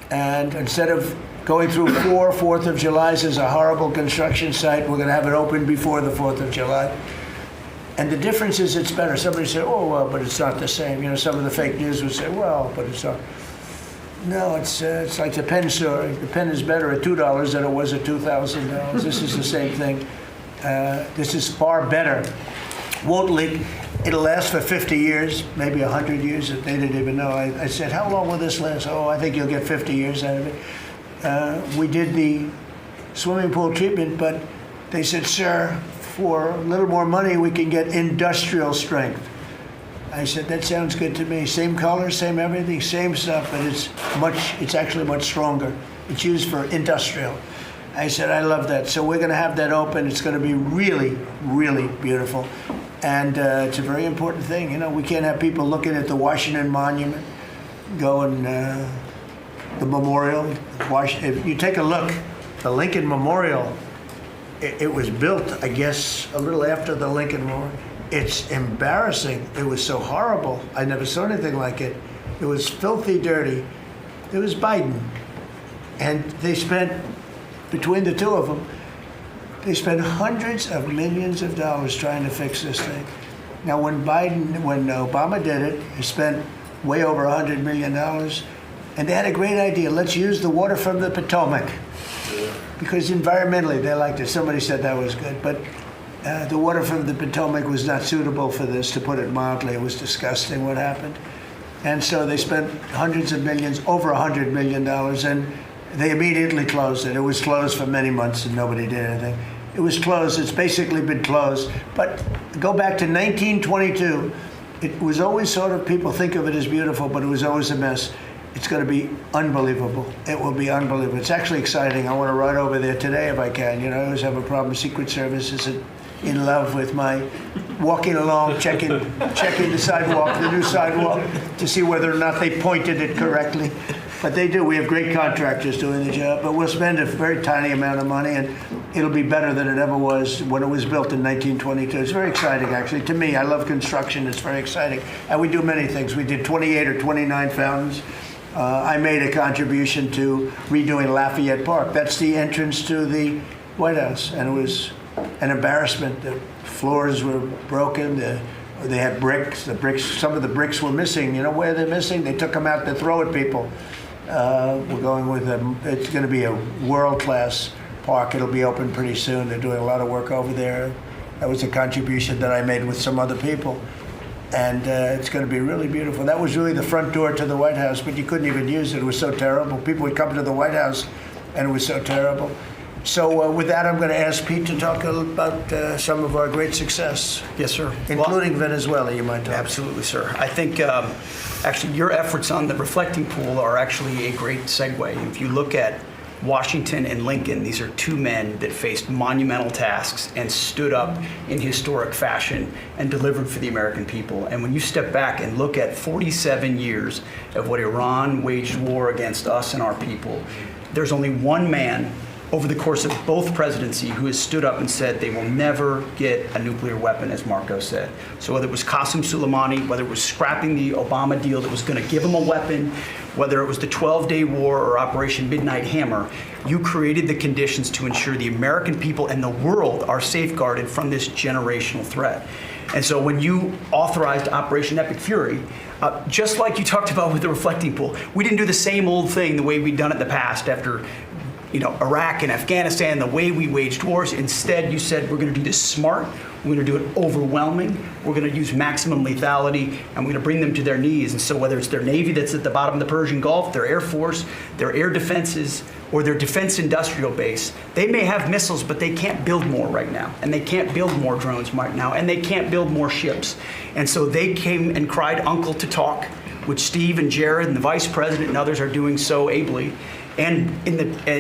And instead of going through 4 4th of Julys as a horrible construction site, we're going to have it open before the 4th of July. And the difference is it's better. Somebody said, oh, well, but it's not the same. Some of the fake news would say, well, but it's not. No, it's like the pen story. The pen is better at $2 than it was at $2,000. This is the same thing. This is far better. Won't leak. It'll last for 50 years, maybe 100 years. They didn't even know. I said, how long will this last? Oh, I think you'll get 50 years out of it. We did the swimming pool treatment, but they said, sir, for a little more money, we can get industrial strength. I said, that sounds good to me. Same color, same everything, same stuff, but it's actually much stronger. It's used for industrial. I said, I love that. So we're going to have that open. It's going to be really, really beautiful. And it's a very important thing. We can't have people looking at the Washington Monument, going, the memorial. If you take a look, the Lincoln Memorial, it was built, I guess, a little after the Lincoln Memorial. It's embarrassing. It was so horrible. I never saw anything like it. It was filthy dirty. It was Biden. And they spent, between the two of them, they spent hundreds of millions of dollars trying to fix this thing. Now, when Obama did it, he spent way over $100 million. And they had a great idea. Let's use the water from the Potomac. Because environmentally, they liked it. Somebody said that was good. But the water from the Potomac was not suitable for this, to put it mildly. It was disgusting what happened. And so they spent hundreds of millions, over $100 million, and they immediately closed it. It was closed for many months and nobody did anything. It was closed. It's basically been closed. But go back to 1922. It was always sort of, people think of it as beautiful, but it was always a mess. It's going to be unbelievable. It will be unbelievable. It's actually exciting. I want to ride over there today if I can. I always have a problem. Secret Service isn't in love with my walking along, checking the sidewalk, the new sidewalk, to see whether or not they pointed it correctly. But they do. We have great contractors doing the job. But we'll spend a very tiny amount of money, and it'll be better than it ever was when it was built in 1922. It's very exciting, actually. To me, I love construction. It's very exciting. And we do many things. We did 28 or 29 fountains. I made a contribution to redoing Lafayette Park. That's the entrance to the White House. And it was an embarrassment. The floors were broken. They had bricks. Some of the bricks were missing. You know where they're missing? They took them out to throw at people. We're going with them. It's going to be a world-class park. It'll be open pretty soon. They're doing a lot of work over there. That was a contribution that I made with some other people. And it's going to be really beautiful. That was really the front door to the White House, but you couldn't even use it. It was so terrible. People would come to the White House, and it was so terrible. So with that, I'm going to ask Pete to talk about some of our great success. Yes, sir. Including Venezuela, you might talk. Absolutely, sir. I think actually your efforts on the reflecting pool are actually a great segue. If you look at Washington and Lincoln, these are two men that faced monumental tasks and stood up in historic fashion and delivered for the American people. And when you step back and look at 47 years of what Iran waged war against us and our people, there's only one man over the course of both presidency who has stood up and said they will never get a nuclear weapon, as Marco said. So whether it was Qasem Soleimani, whether it was scrapping the Obama deal that was going to give them a weapon, whether it was the 12-day war or Operation Midnight Hammer, you created the conditions to ensure the American people and the world are safeguarded from this generational threat. And so when you authorized Operation Epic Fury, just like you talked about with the reflecting pool, we didn't do the same old thing the way we'd done it in the past after Iraq and Afghanistan, the way we waged wars. Instead, you said, we're going to do this smart, we're going to do it overwhelming, we're going to use maximum lethality, and we're going to bring them to their knees. And so whether it's their Navy that's at the bottom of the Persian Gulf, their Air Force, their air defenses, or their defense industrial base, they may have missiles, but they can't build more right now. And they can't build more drones right now. And they can't build more ships. And so they came and cried uncle to talk, which Steve and Jared and the vice president and others are doing so ably. And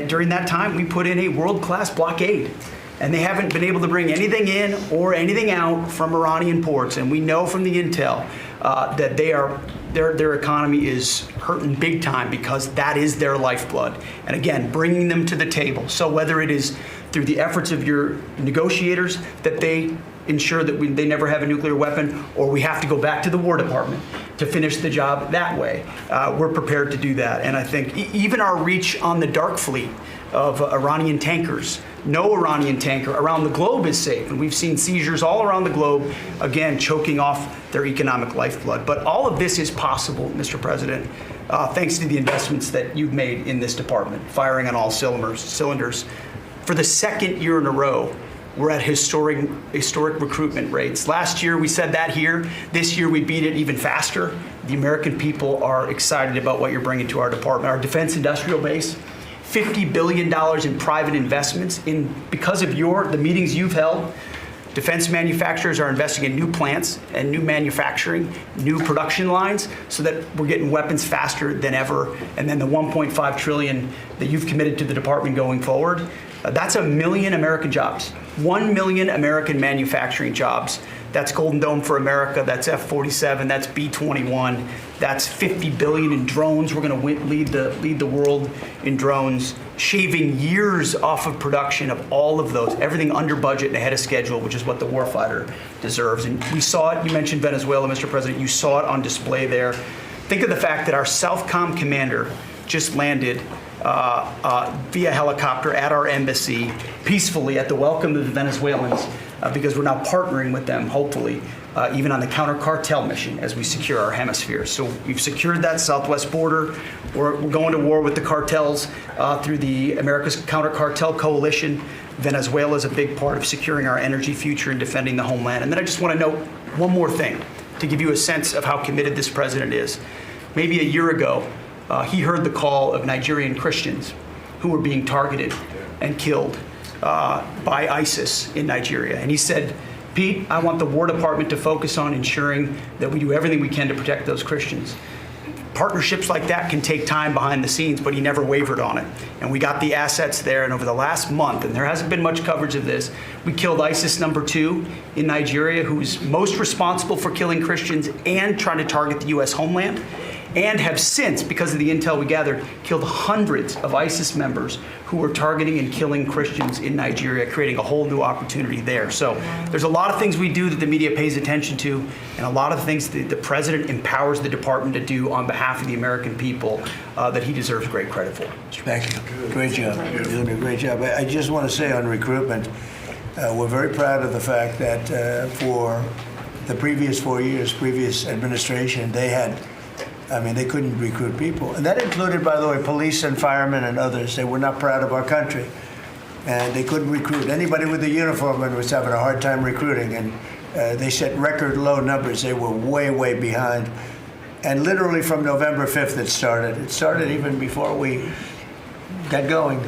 during that time, we put in a world-class blockade. And they haven't been able to bring anything in or anything out from Iranian ports. And we know from the intel that their economy is hurting big time because that is their lifeblood. And again, bringing them to the table. So whether it is through the efforts of your negotiators that they ensure that they never have a nuclear weapon, or we have to go back to the War Department to finish the job that way, we're prepared to do that. And I think even our reach on the dark fleet of Iranian tankers, no Iranian tanker around the globe is safe. And we've seen seizures all around the globe, again, choking off their economic lifeblood. But all of this is possible, Mr. President, thanks to the investments that you've made in this department, firing on all cylinders. For the second year in a row, we're at historic recruitment rates. Last year, we said that here. This year, we beat it even faster. The American people are excited about what you're bringing to our department. Our defense industrial base, $50 billion in private investments. Because of the meetings you've held, defense manufacturers are investing in new plants and new manufacturing, new production lines, so that we're getting weapons faster than ever. And then the $1.5 trillion that you've committed to the department going forward, that's 1 million American jobs, 1 million American manufacturing jobs. That's Golden Dome for America, that's F-47, that's B-21, that's $50 billion in drones. We're going to lead the world in drones, shaving years off of production of all of those, everything under budget and ahead of schedule, which is what the warfighter deserves. And we saw it, you mentioned Venezuela, Mr. President, you saw it on display there. Think of the fact that our Southcom commander just landed via helicopter at our embassy peacefully at the welcome of the Venezuelans, because we're now partnering with them, hopefully, even on the counter-cartel mission as we secure our hemisphere. So we've secured that southwest border. We're going to war with the cartels through the America's Counter-Cartel Coalition. Venezuela is a big part of securing our energy future and defending the homeland. And then I just want to note one more thing to give you a sense of how committed this president is. Maybe a year ago, he heard the call of Nigerian Christians who were being targeted and killed by ISIS in Nigeria. And he said, Pete, I want the War Department to focus on ensuring that we do everything we can to protect those Christians. Partnerships like that can take time behind the scenes, but he never wavered on it. And we got the assets there, and over the last month, and there hasn't been much coverage of this, we killed ISIS number 2 in Nigeria, who's most responsible for killing Christians and trying to target the U.S. homeland, and have since, because of the intel we gathered, killed hundreds of ISIS members who were targeting and killing Christians in Nigeria, creating a whole new opportunity there. So there's a lot of things we do that the media pays attention to, and a lot of things that the president empowers the department to do on behalf of the American people that he deserves great credit for. Thank you. Great job. You're doing a great job. I just want to say on recruitment, we're very proud of the fact that for the previous 4 years, previous administration, they couldn't recruit people. And that included, by the way, police and firemen and others. They were not proud of our country. And they couldn't recruit. Anybody with a uniform was having a hard time recruiting. And they set record low numbers. They were way, way behind. And literally from November 5th it started. It started even before we got going.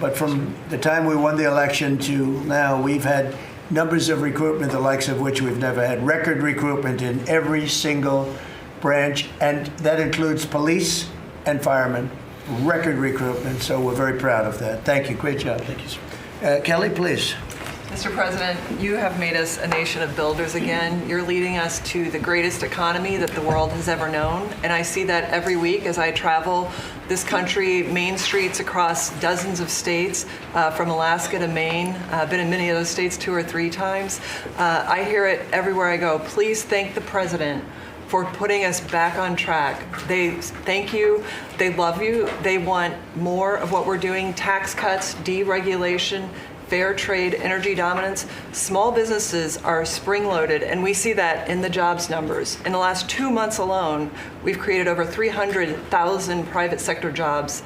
But from the time we won the election to now, we've had numbers of recruitment, the likes of which we've never had. Record recruitment in every single branch, and that includes police and firemen. record recruitment, so we're very proud of that. Thank you. Great job. Thank you, sir. Kelly, please. Mr. President, you have made us a nation of builders again. You're leading us to the greatest economy that the world has ever known. And I see that every week as I travel this country, main streets across dozens of states, from Alaska to Maine. I've been in many of those states 2 or 3 times. I hear it everywhere I go. Please thank the President for putting us back on track. They thank you, they love you, they want more of what we're doing, tax cuts, deregulation, fair trade, energy dominance. Small businesses are spring-loaded, and we see that in the jobs numbers. In the last 2 months alone, we've created over 300,000 private sector jobs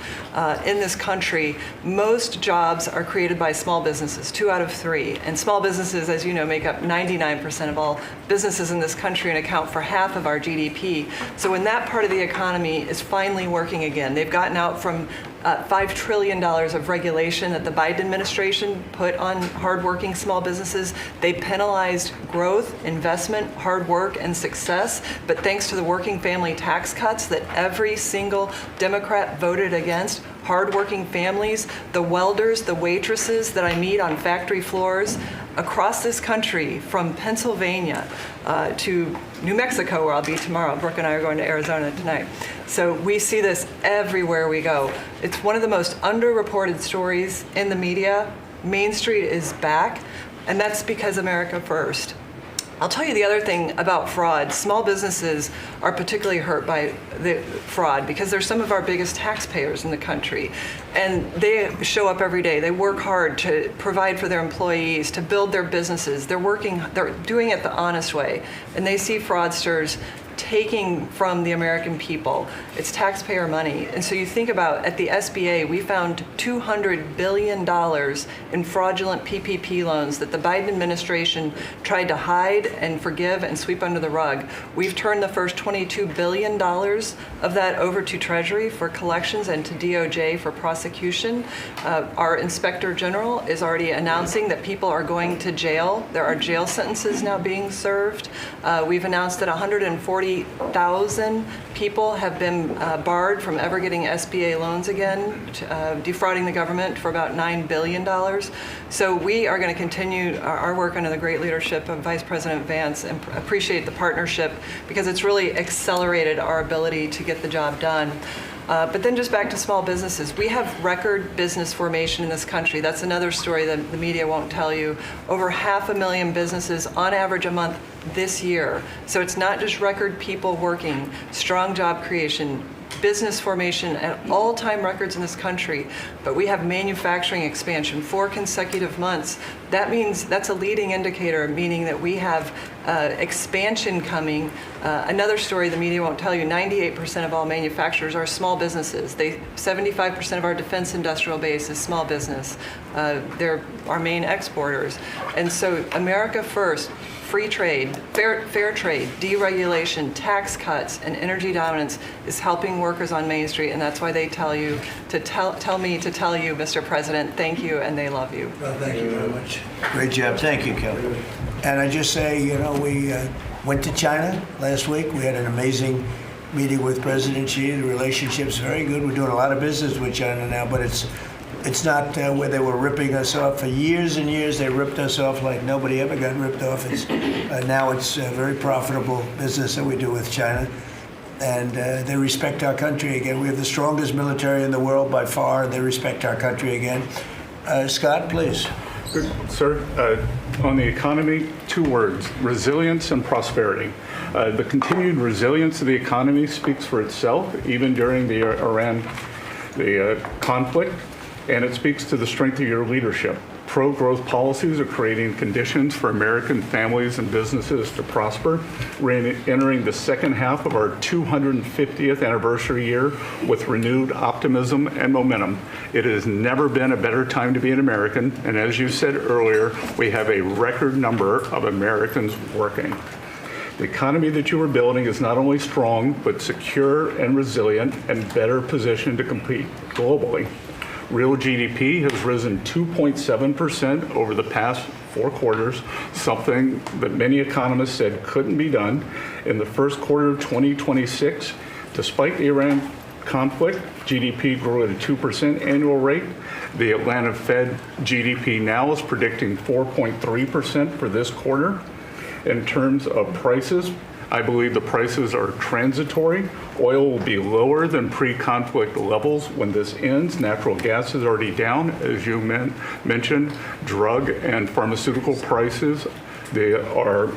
in this country. Most jobs are created by small businesses, 2 out of 3. And small businesses, as you know, make up 99% of all businesses in this country and account for half of our GDP. So when that part of the economy is finally working again, they've gotten out from $5 trillion of regulation that the Biden administration put on hardworking small businesses. They penalized growth, investment, hard work, and success. But thanks to the working family tax cuts that every single Democrat voted against, hardworking families, the welders, the waitresses that I meet on factory floors across this country, from Pennsylvania to New Mexico, where I'll be tomorrow. Brooke and I are going to Arizona tonight. So we see this everywhere we go. It's one of the most underreported stories in the media. Main Street is back, and that's because America first. I'll tell you the other thing about fraud. Small businesses are particularly hurt by the fraud because they're some of our biggest taxpayers in the country. And they show up every day. They work hard to provide for their employees, to build their businesses. They're doing it the honest way. And they see fraudsters taking from the American people. It's taxpayer money. And so you think about, at the SBA, we found $200 billion in fraudulent PPP loans that the Biden administration tried to hide and forgive and sweep under the rug. We've turned the first $22 billion of that over to Treasury for collections and to DOJ for prosecution. Our Inspector General is already announcing that people are going to jail. There are jail sentences now being served. We've announced that 140,000 people have been barred from ever getting SBA loans again, defrauding the government for about $9 billion. So we are going to continue our work under the great leadership of Vice President Vance and appreciate the partnership because it's really accelerated our ability to get the job done. But then just back to small businesses. We have record business formation in this country. That's another story that the media won't tell you. Over 500,000 businesses on average a month this year. So it's not just record people working, strong job creation, business formation at all-time records in this country, but we have manufacturing expansion 4 consecutive months. That means that's a leading indicator, meaning that we have expansion coming. Another story the media won't tell you, 98% of all manufacturers are small businesses. 75% of our defense industrial base is small business. They're our main exporters. And so America first, free trade, fair trade, deregulation, tax cuts, and energy dominance is helping workers on Main Street, and that's why they tell you to tell me to tell you, Mr. President, thank you, and they love you. Well, thank you very much. Great job. Thank you, Kelly. And I just say, we went to China last week. We had an amazing meeting with President Xi. The relationship's very good. We're doing a lot of business with China now, but it's not where they were ripping us off. For years and years, they ripped us off like nobody ever got ripped off. Now it's a very profitable business that we do with China. And they respect our country again. We have the strongest military in the world by far. They respect our country again. Scott, please. Sir, on the economy, 2 words, resilience and prosperity. The continued resilience of the economy speaks for itself, even during the Iran conflict. And it speaks to the strength of your leadership. Pro-growth policies are creating conditions for American families and businesses to prosper. We're entering the second half of our 250th anniversary year with renewed optimism and momentum. It has never been a better time to be an American. And as you said earlier, we have a record number of Americans working. The economy that you are building is not only strong, but secure and resilient and better positioned to compete globally. Real GDP has risen 2.7% over the past 4 quarters, something that many economists said couldn't be done. In the first quarter of 2026, despite the Iran conflict, GDP grew at a 2% annual rate. The Atlanta Fed GDP now is predicting 4.3% for this quarter. In terms of prices, I believe the prices are transitory. Oil will be lower than pre-conflict levels when this ends. Natural gas is already down, as you mentioned. Drug and pharmaceutical prices, they are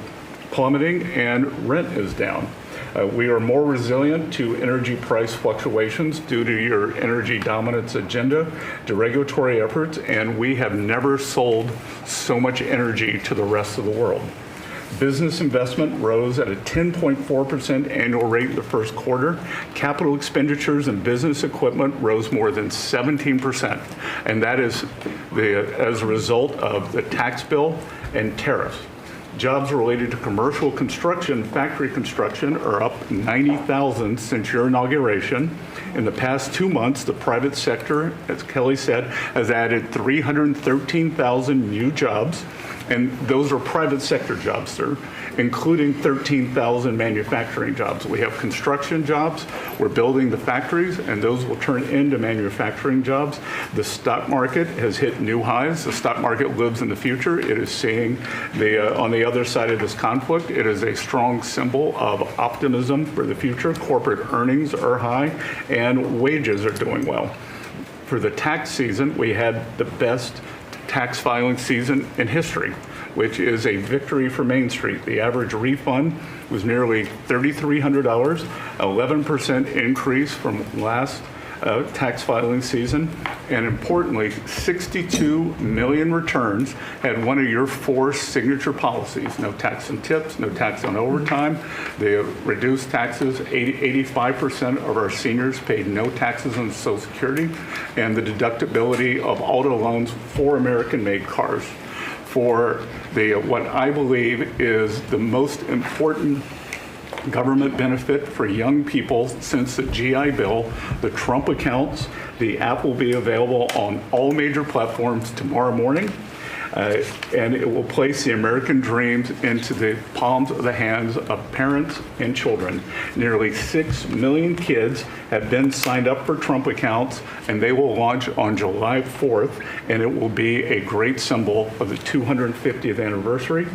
plummeting, and rent is down. We are more resilient to energy price fluctuations due to your energy dominance agenda, to regulatory efforts, and we have never sold so much energy to the rest of the world. Business investment rose at a 10.4% annual rate in the first quarter. Capital expenditures and business equipment rose more than 17%, and that is as a result of the tax bill and tariffs. Jobs related to commercial construction, factory construction, are up 90,000 since your inauguration. In the past 2 months, the private sector, as Kelly said, has added 313,000 new jobs, and those are private sector jobs, sir, including 13,000 manufacturing jobs. We have construction jobs, we're building the factories, and those will turn into manufacturing jobs. The stock market has hit new highs. The stock market lives in the future. It is seeing on the other side of this conflict, it is a strong symbol of optimism for the future. Corporate earnings are high, and wages are doing well. For the tax season, we had the best tax filing season in history, which is a victory for Main Street. The average refund was nearly $3,300, 11% increase from last tax filing season, and importantly, 62 million returns had one of your 4 signature policies: no tax on tips, no tax on overtime. They reduced taxes. 85% of our seniors paid no taxes on Social Security, and the deductibility of auto loans for American-made cars. For what I believe is the most important government benefit for young people since the GI Bill, the Trump accounts. The app will be available on all major platforms tomorrow morning, and it will place the American dreams into the palms of the hands of parents and children. Nearly 6 million kids have been signed up for Trump accounts, and they will launch on July 4th, and it will be a great symbol of the 250th anniversary.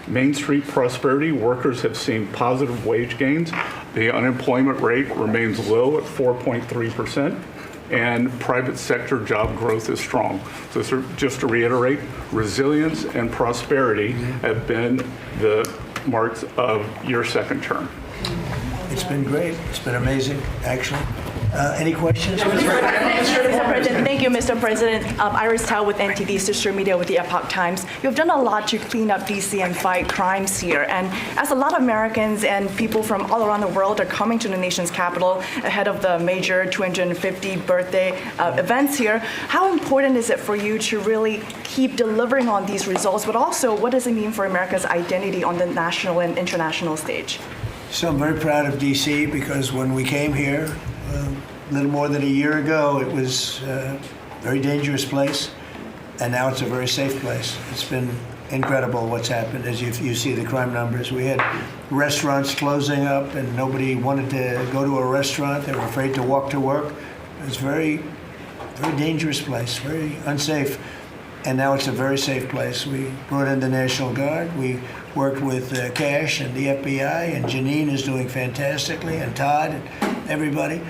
Main Street prosperity, workers have seen positive wage gains. The unemployment rate remains low at 4.3%, and private sector job growth is strong. So just to reiterate, resilience and prosperity have been the marks of your second term. It's been great. It's been amazing, actually. Any questions? Mr. President, thank you, Mr. President. Iris Tao with NTD Sister Media with the Epoch Times. You've done a lot to clean up DC and fight crimes here. And as a lot of Americans and people from all around the world are coming to the nation's capital ahead of the major 250th birthday events here, how important is it for you to really keep delivering on these results? But also, what does it mean for America's identity on the national and international stage? So I'm very proud of DC because when we came here, a little more than a year ago, it was a very dangerous place, and now it's a very safe place. It's been incredible what's happened as you see the crime numbers. We had restaurants closing up, and nobody wanted to go to a restaurant. They were afraid to walk to work. It was a very, very dangerous place, very unsafe, and now it's a very safe place. We brought in the National Guard. We worked with Cash and the FBI, and Janine is doing fantastically, and Todd and everybody.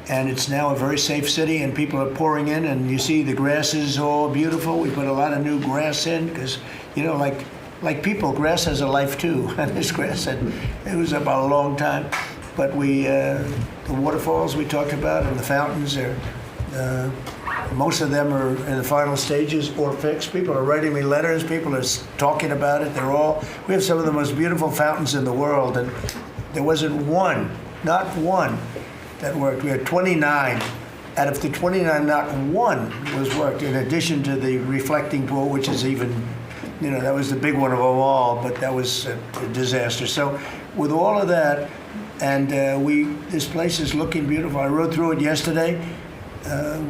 And it's now a very safe city, and people are pouring in, and you see the grass is all beautiful. We put a lot of new grass in because, you know, like people, grass has a life too. And this grass it was about a long time. But the waterfalls we talked about and the fountains, most of them are in the final stages or fixed. People are writing me letters. People are talking about it. We have some of the most beautiful fountains in the world, and there wasn't one, not one, that worked. We had 29. Out of the 29, not one was worked, in addition to the reflecting pool, which is even, you know, that was the big one of them all, but that was a disaster. So with all of that, and this place is looking beautiful. I rode through it yesterday,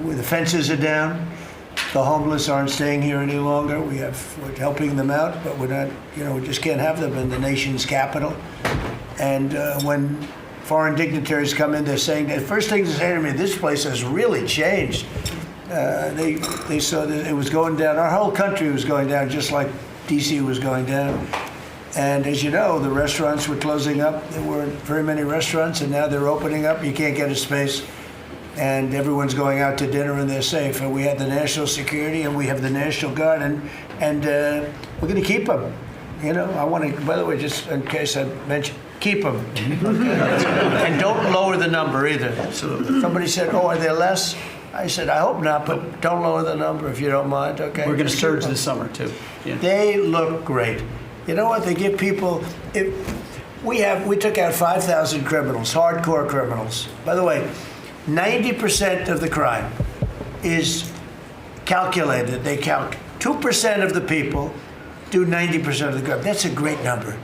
where the fences are down. The homeless aren't staying here any longer. We're helping them out, but we're not, we just can't have them in the nation's capital. And when foreign dignitaries come in, they're saying, the first thing they say to me, this place has really changed. They saw that it was going down, our whole country was going down just like DC was going down. And as you know, the restaurants were closing up. There weren't very many restaurants, and now they're opening up. You can't get a space, and everyone's going out to dinner, and they're safe. And we have the national security, and we have the National Guard, and we're going to keep them. You know, I want to, by the way, just in case I mentioned, keep them. And don't lower the number either. So somebody said, oh, are there less? I said, I hope not, but don't lower the number if you don't mind, okay? We're going to surge this summer, too. Yeah. They look great. You know what? They give people. We took out 5,000 criminals, hardcore criminals. By the way, 90% of the crime is calculated. They count 2% of the people do 90% of the crime. That's a great number,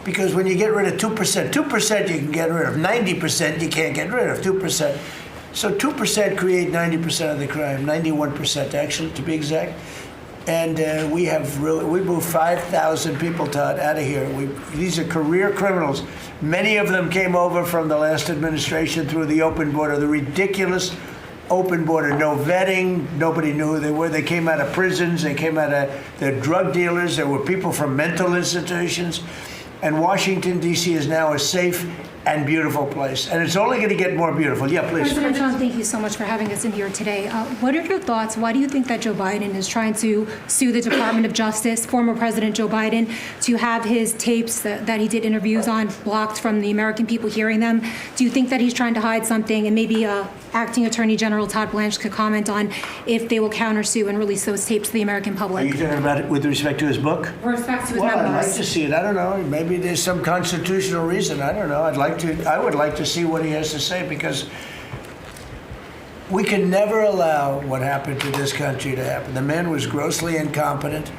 because when you get rid of 2%, 2% you can get rid of. 90% you can't get rid of. 2%. So 2% create 90% of the crime. 91% actually, to be exact. And we moved 5,000 people, Todd, out of here. These are career criminals. Many of them came over from the last administration through the open border, the ridiculous open border, no vetting, nobody knew who they were. They came out of prisons, they came out of, they're drug dealers, there were people from mental institutions. And Washington, D.C. is now a safe and beautiful place. And it's only going to get more beautiful. Yeah, please. President Trump, thank you so much for having us in here today. What are your thoughts? Why do you think that Joe Biden is trying to sue the Department of Justice, former President Joe Biden, to have his tapes that he did interviews on blocked from the American people hearing them? Do you think that he's trying to hide something? And maybe Acting Attorney General Todd Blanche could comment on if they will countersue and release those tapes to the American public. Are you talking about it with respect to his book? With respect to his memoirs. I'd like to see it. I don't know. Maybe there's some constitutional reason. I don't know. I would like to see what he has to say, because we can never allow what happened to this country to happen. The man was grossly incompetent,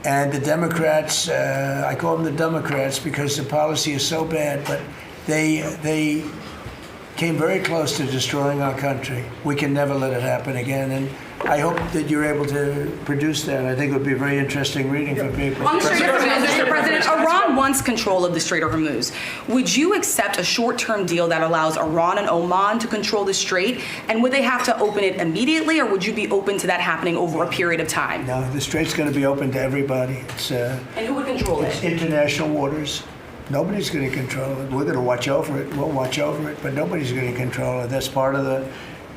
and the Democrats, I call them the Democrats because the policy is so bad, but they came very close to destroying our country. We can never let it happen again, and I hope that you're able to produce that. I think it would be a very interesting reading for people. Mr. President, Iran wants control of the Strait of Hormuz. Would you accept a short-term deal that allows Iran and Oman to control the strait? And would they have to open it immediately, or would you be open to that happening over a period of time? No, the strait's going to be open to everybody. And who would control it? It's international waters. Nobody's going to control it. We're going to watch over it. We'll watch over it, but nobody's going to control it. That's part of the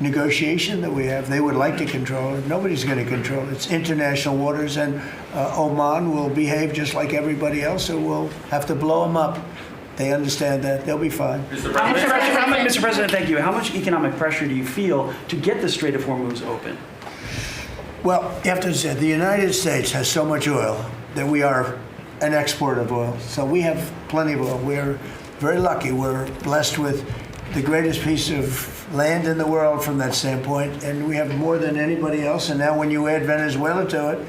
negotiation that we have. They would like to control it. Nobody's going to control it. It's international waters, and Oman will behave just like everybody else, so we'll have to blow them up. They understand that. They'll be fine. Mr. President, thank you. How much economic pressure do you feel to get the Strait of Hormuz open? Well, you have to say, the United States has so much oil that we are an exporter of oil. So we have plenty of oil. We're very lucky. We're blessed with the greatest piece of land in the world from that standpoint, and we have more than anybody else. And now when you add Venezuela to it,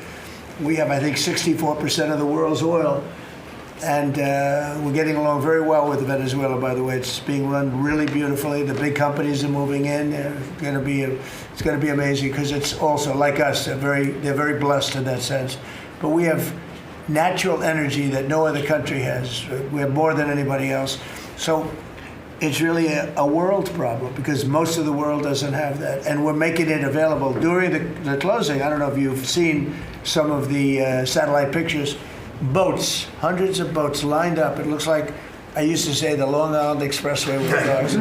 we have, I think, 64% of the world's oil. And we're getting along very well with Venezuela, by the way. It's being run really beautifully. The big companies are moving in. It's going to be amazing, because it's also, like us, they're very blessed in that sense. But we have natural energy that no other country has. We have more than anybody else. So it's really a world problem, because most of the world doesn't have that. And we're making it available. During the closing, I don't know if you've seen some of the satellite pictures, boats, hundreds of boats lined up. It looks like, I used to say, the Long Island Expressway with cars.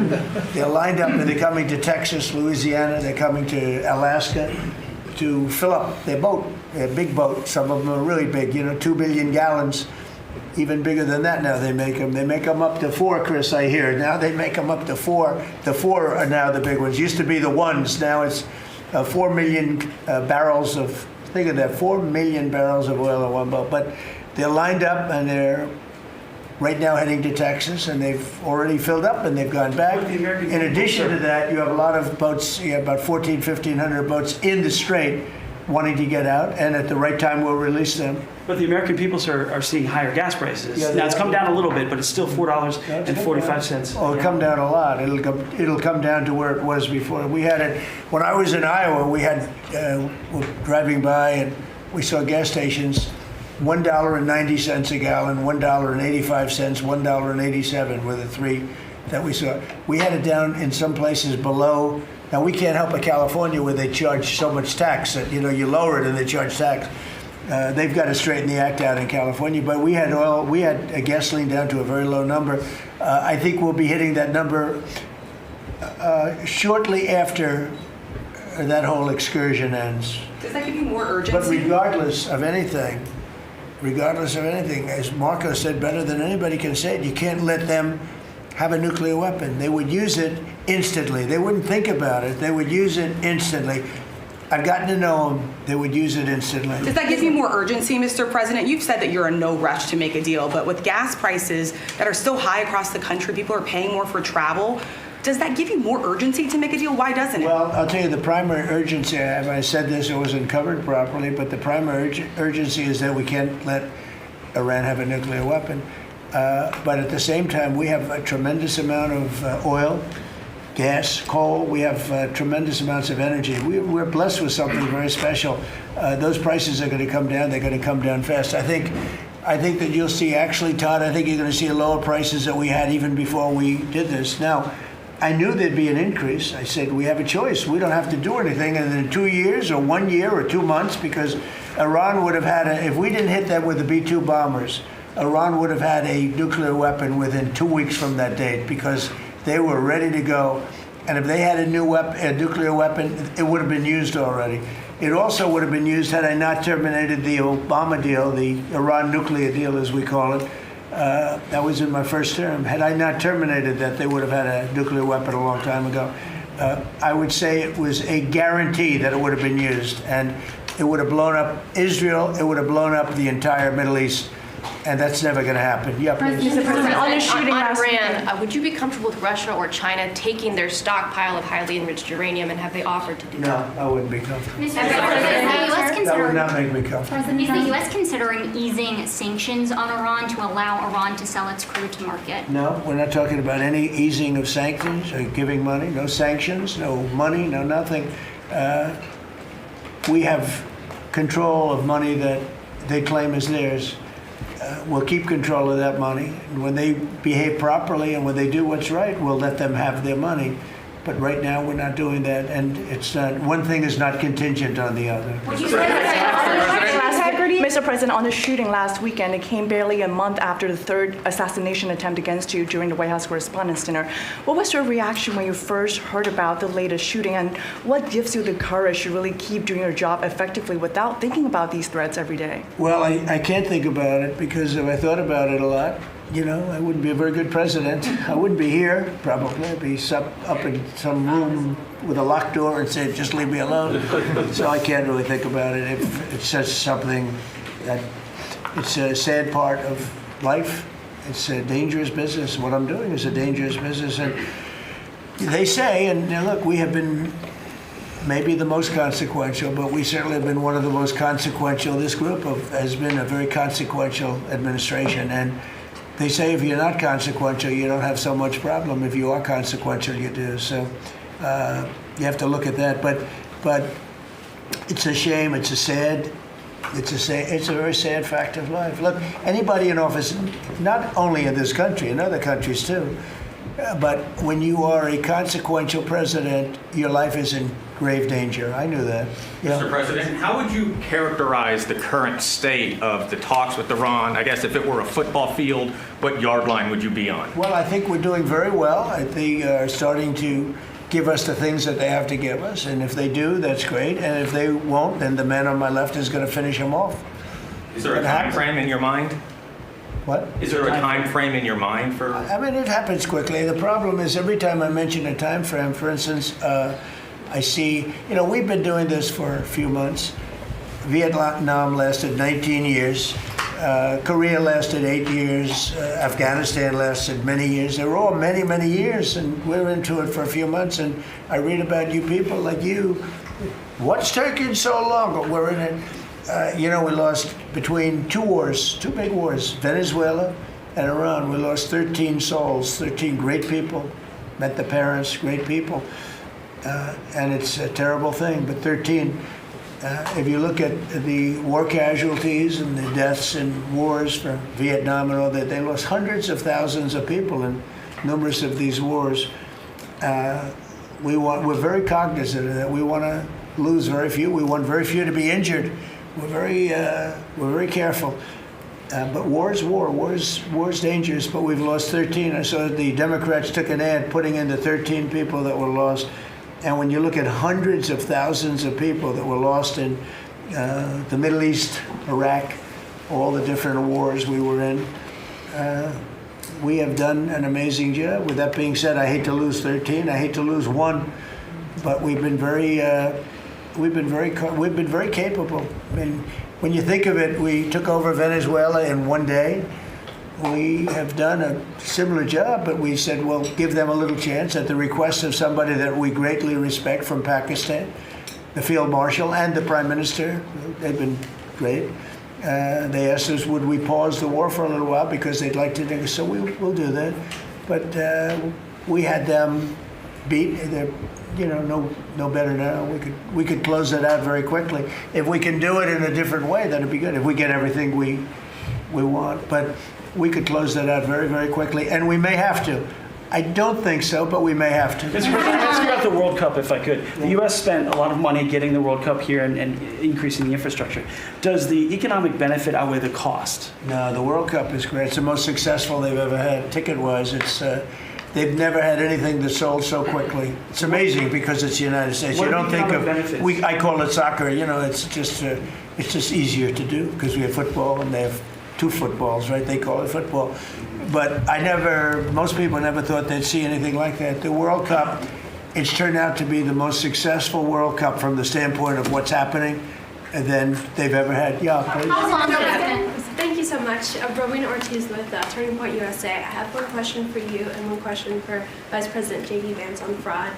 They're lined up, and they're coming to Texas, Louisiana, they're coming to Alaska to fill up their boat. They're big boats. Some of them are really big, 2 billion gallons. Even bigger than that now they make them. They make them up to 4, Chris, I hear. Now they make them up to 4. The 4 are now the big ones. Used to be the 1s. Now it's 4 million barrels of, think of that, 4 million barrels of oil in one boat. But they're lined up, and they're right now heading to Texas, and they've already filled up, and they've gone back. In addition to that, you have a lot of boats, you have about 1,500 boats in the strait wanting to get out, and at the right time we'll release them. But the American people, sir, are seeing higher gas prices. Yeah, now it's come down a little bit, but it's still $4.45. Oh, it'll come down a lot. It'll come down to where it was before. We had it when I was in Iowa. We had driving by, and we saw gas stations, $1.90 a gallon, $1.85, $1.87 with the 3 that we saw. We had it down in some places below. Now, we can't help but California where they charge so much tax that, you lower it and they charge tax. They've got to straighten the act out in California. But we had gasoline down to a very low number. I think we'll be hitting that number shortly after that whole excursion ends. Does that give you more urgency? But regardless of anything, as Marco said better than anybody can say it, you can't let them have a nuclear weapon. They would use it instantly. They wouldn't think about it. They would use it instantly. I've gotten to know them. They would use it instantly. Does that give you more urgency, Mr. President? You've said that you're in no rush to make a deal, but with gas prices that are still high across the country, people are paying more for travel. Does that give you more urgency to make a deal? Why doesn't it? Well, I'll tell you, the primary urgency, if I said this, it wasn't covered properly, but the primary urgency is that we can't let Iran have a nuclear weapon. But at the same time, we have a tremendous amount of oil, gas, coal. We have tremendous amounts of energy. We're blessed with something very special. Those prices are going to come down. They're going to come down fast. I think that you'll see, actually, Todd, I think you're going to see lower prices that we had even before we did this. Now, I knew there'd be an increase. I said, we have a choice. We don't have to do anything in 2 years or 1 year or 2 months, because Iran would have had, if we didn't hit them with the B-2 bombers, Iran would have had a nuclear weapon within 2 weeks from that date, because they were ready to go. And if they had a nuclear weapon, it would have been used already. It also would have been used had I not terminated the Obama deal, the Iran nuclear deal, as we call it. That was in my first term. Had I not terminated that, they would have had a nuclear weapon a long time ago. I would say it was a guarantee that it would have been used, and it would have blown up Israel. It would have blown up the entire Middle East. And that's never going to happen. Yeah, please. Mr. President, on the shooting on last Iran, would you be comfortable with Russia or China taking their stockpile of highly enriched uranium, and have they offered to do that? No, I wouldn't be comfortable. Mr. President, That would not make me comfortable. is the U.S. considering easing sanctions on Iran to allow Iran to sell its crude to market? No, we're not talking about any easing of sanctions or giving money. No sanctions, no money, no nothing. We have control of money that they claim is theirs. We'll keep control of that money. And when they behave properly and when they do what's right, we'll let them have their money. But right now, we're not doing that, and it's not. One thing is not contingent on the other. Mr. President, on the shooting last weekend, it came barely a month after the third assassination attempt against you during the White House Correspondents' Dinner. What was your reaction when you first heard about the latest shooting, and what gives you the courage to really keep doing your job effectively without thinking about these threats every day? Well, I can't think about it, because if I thought about it a lot, I wouldn't be a very good president. I wouldn't be here, probably. I'd be up in some room with a locked door and say, just leave me alone. So I can't really think about it. If it's just something that, it's a sad part of life. It's a dangerous business. What I'm doing is a dangerous business. And they say, and look, we have been maybe the most consequential, but we certainly have been one of the most consequential. This group has been a very consequential administration. And they say if you're not consequential, you don't have so much problem. If you are consequential, you do. So you have to look at that. But it's a shame. It's a very sad fact of life. Look, anybody in office, not only in this country, in other countries too, but when you are a consequential president, your life is in grave danger. I knew that. Yeah. Mr. President, how would you characterize the current state of the talks with Iran? I guess if it were a football field, what yard line would you be on? Well, I think we're doing very well. They are starting to give us the things that they have to give us. And if they do, that's great. And if they won't, then the man on my left is going to finish them off. Is there a time frame in your mind? What? Is there a time frame in your mind for? I mean, it happens quickly. The problem is every time I mention a time frame, for instance, I see, we've been doing this for a few months. Vietnam lasted 19 years. Korea lasted 8 years. Afghanistan lasted many years. They were all many, many years, and we're into it for a few months. And I read about you people like you. What's taking so long? But we're in it. We lost between two big wars, Venezuela and Iran. We lost 13 souls, 13 great people. Met the parents, great people. And it's a terrible thing, but 13. If you look at the war casualties and the deaths in wars for Vietnam and all that, they lost hundreds of thousands of people in numerous of these wars. We're very cognizant of that. We want to lose very few. We want very few to be injured. We're very careful. But war is war. War is dangerous. But we've lost 13. I saw the Democrats took an ad putting in the 13 people that were lost. And when you look at hundreds of thousands of people that were lost in the Middle East, Iraq, all the different wars we were in, we have done an amazing job. With that being said, I hate to lose 13. I hate to lose one, but we've been very capable. I mean, when you think of it, we took over Venezuela in one day. We have done a similar job, but we said, well, give them a little chance at the request of somebody that we greatly respect from Pakistan, the Field Marshal and the Prime Minister. They've been great. They asked us, would we pause the war for a little while because they'd like to, so we'll do that. But we had them beat. They're, no better now. We could close that out very quickly. If we can do it in a different way, that'd be good. If we get everything we want, but we could close that out very, very quickly, and we may have to. I don't think so, but we may have to. Mr. President, ask about the World Cup, if I could. The U.S. spent a lot of money getting the World Cup here and increasing the infrastructure. Does the economic benefit outweigh the cost? No, the World Cup is great. It's the most successful they've ever had, ticket-wise. It's they've never had anything that sold so quickly. It's amazing because it's the United States. You don't think of benefits? I call it soccer. It's just easier to do because we have football and they have 2 footballs, right? They call it football. But most people never thought they'd see anything like that. The World Cup, it's turned out to be the most successful World Cup from the standpoint of what's happening than they've ever had. Yeah, please. Thank you so much. Rowena Ortiz with Turning Point USA. I have one question for you and one question for Vice President J.D. Vance on fraud.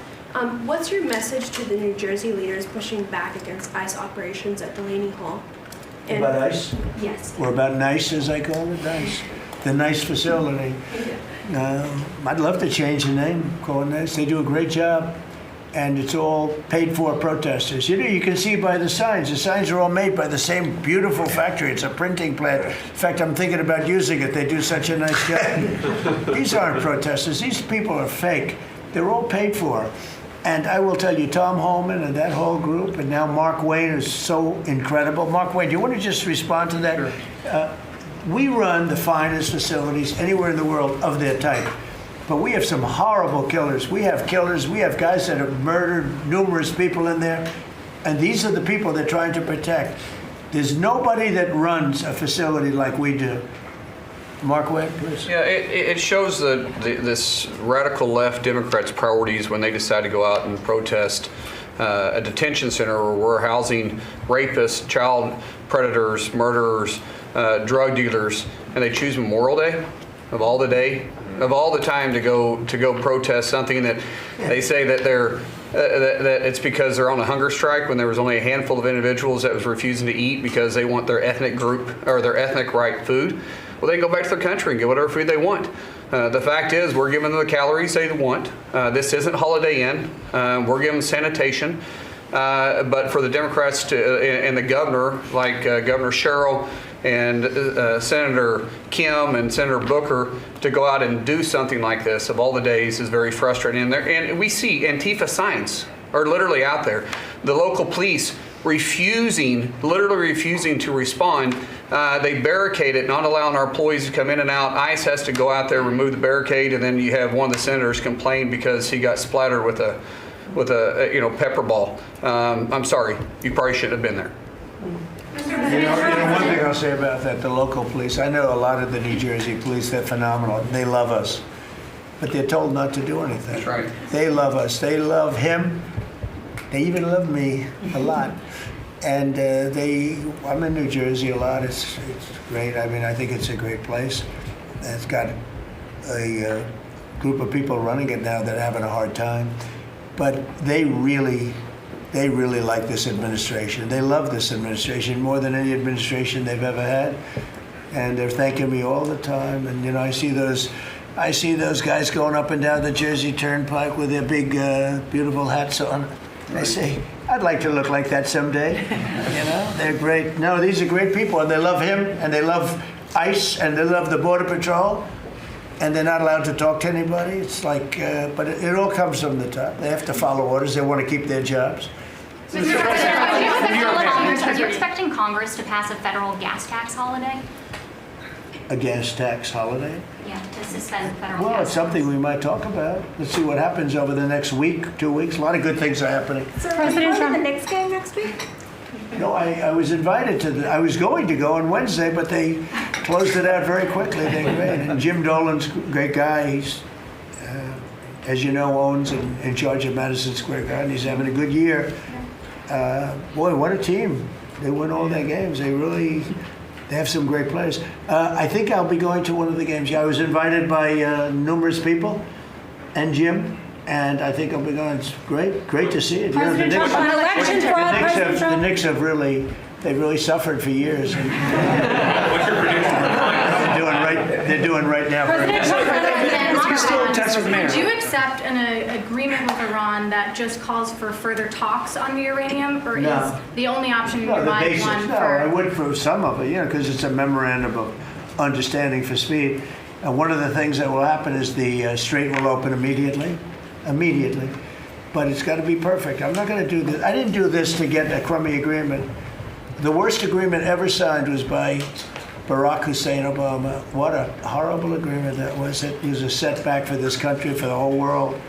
What's your message to the New Jersey leaders pushing back against ICE operations at Delaney Hall? About ICE? Yes. Or about NICE, as I call it, NICE. The NICE facility. I'd love to change the name, call it NICE. They do a great job, and it's all paid for protesters. You can see by the signs. The signs are all made by the same beautiful factory. It's a printing plant. In fact, I'm thinking about using it. They do such a nice job. These aren't protesters. These people are fake. They're all paid for. And I will tell you, Tom Holman and that whole group, and now Mark Wayne is so incredible. Mark Wayne, do you want to just respond to that? Sure. We run the finest facilities anywhere in the world of their type. But we have some horrible killers. We have killers. We have guys that have murdered numerous people in there. And these are the people they're trying to protect. There's nobody that runs a facility like we do. Mark Wade, please. Yeah, it shows this radical left Democrats' priorities when they decide to go out and protest a detention center where we're housing rapists, child predators, murderers, drug dealers, and they choose Memorial Day of all the time to go protest something that they say that that it's because they're on a hunger strike when there was only a handful of individuals that was refusing to eat because they want their ethnic group or their ethnic right food. Well, they can go back to their country and get whatever food they want. The fact is, we're giving them the calories they want. This isn't Holiday Inn. We're giving them sanitation. But for the Democrats and the governor, like Governor Sherrill and Senator Kim and Senator Booker, to go out and do something like this of all the days is very frustrating. And we see Antifa signs are literally out there. The local police literally refusing to respond. They barricade it, not allowing our employees to come in and out. ICE has to go out there, remove the barricade, and then you have one of the senators complain because he got splattered with a pepper ball. I'm sorry, you probably shouldn't have been there. One thing I'll say about that, the local police, I know a lot of the New Jersey police, they're phenomenal. They love us, but they're told not to do anything. That's right. They love us. They love him. They even love me a lot. And I'm in New Jersey a lot. It's great. I mean, I think it's a great place. It's got a group of people running it now that are having a hard time. But they really like this administration. They love this administration more than any administration they've ever had. And they're thanking me all the time. And, I see those guys going up and down the Jersey Turnpike with their big, beautiful hats on. I say, I'd like to look like that someday. They're great. No, these are great people, and they love him, and they love ICE, and they love the Border Patrol. and they're not allowed to talk to anybody. It's like, but it all comes from the top. They have to follow orders. They want to keep their jobs. Mr. President, are you expecting Congress to pass a federal gas tax holiday? A gas tax holiday? Yeah, to suspend federal Well, gas it's something we might talk about. Let's see what happens over the next week, 2 weeks. A lot of good things are happening. So are you going to the Knicks game next week? No, I was invited to I was going to go on Wednesday, but they closed it out very quickly. They're great. And Jim Dolan's a great guy. He's, as you know, owns and in charge of Madison Square Garden. He's having a good year. Boy, what a team. They win all their games. They have some great players. I think I'll be going to one of the games. Yeah, I was invited by numerous people and Jim. And I think I'll be going. It's great to see it. President Trump, on election fraud, President Trump. The Knicks have they've really suffered for years. What's your prediction? They're doing right now. President Trump, You're still in touch with Mayor. Would you accept an agreement with Iran that just calls for further talks on the uranium, or No. is the only option in No, your the mind basics. one No, for? I would for some of it, because it's a memorandum of understanding for speed. And one of the things that will happen is the strait will open immediately, but it's got to be perfect. I'm not going to do this. I didn't do this to get a crummy agreement. The worst agreement ever signed was by Barack Hussein Obama. What a horrible agreement that was. It was a setback for this country, for the whole world.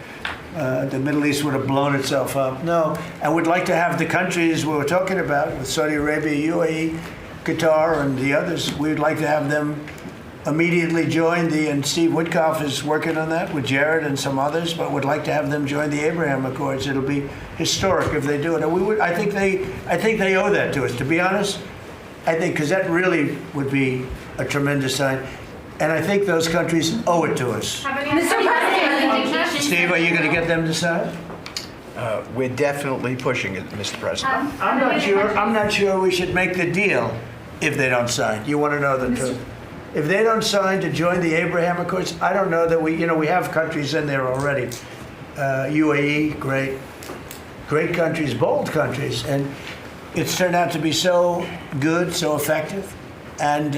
The Middle East would have blown itself up. No, I would like to have the countries we were talking about, with Saudi Arabia, UAE, Qatar, and the others, we would like to have them immediately join and Steve Witkoff is working on that with Jared and some others, but would like to have them join the Abraham Accords. It'll be historic if they do it. And I think they owe that to us, to be honest. I think, because that really would be a tremendous sign. And I think those countries owe it to us. Mr. President, Steve, are you going to get them to sign? We're definitely pushing it, Mr. President. I'm not sure we should make the deal if they don't sign. You want to know the truth? If they don't sign to join the Abraham Accords, I don't know that we have countries in there already. UAE, great countries, bold countries, and it's turned out to be so good, so effective, and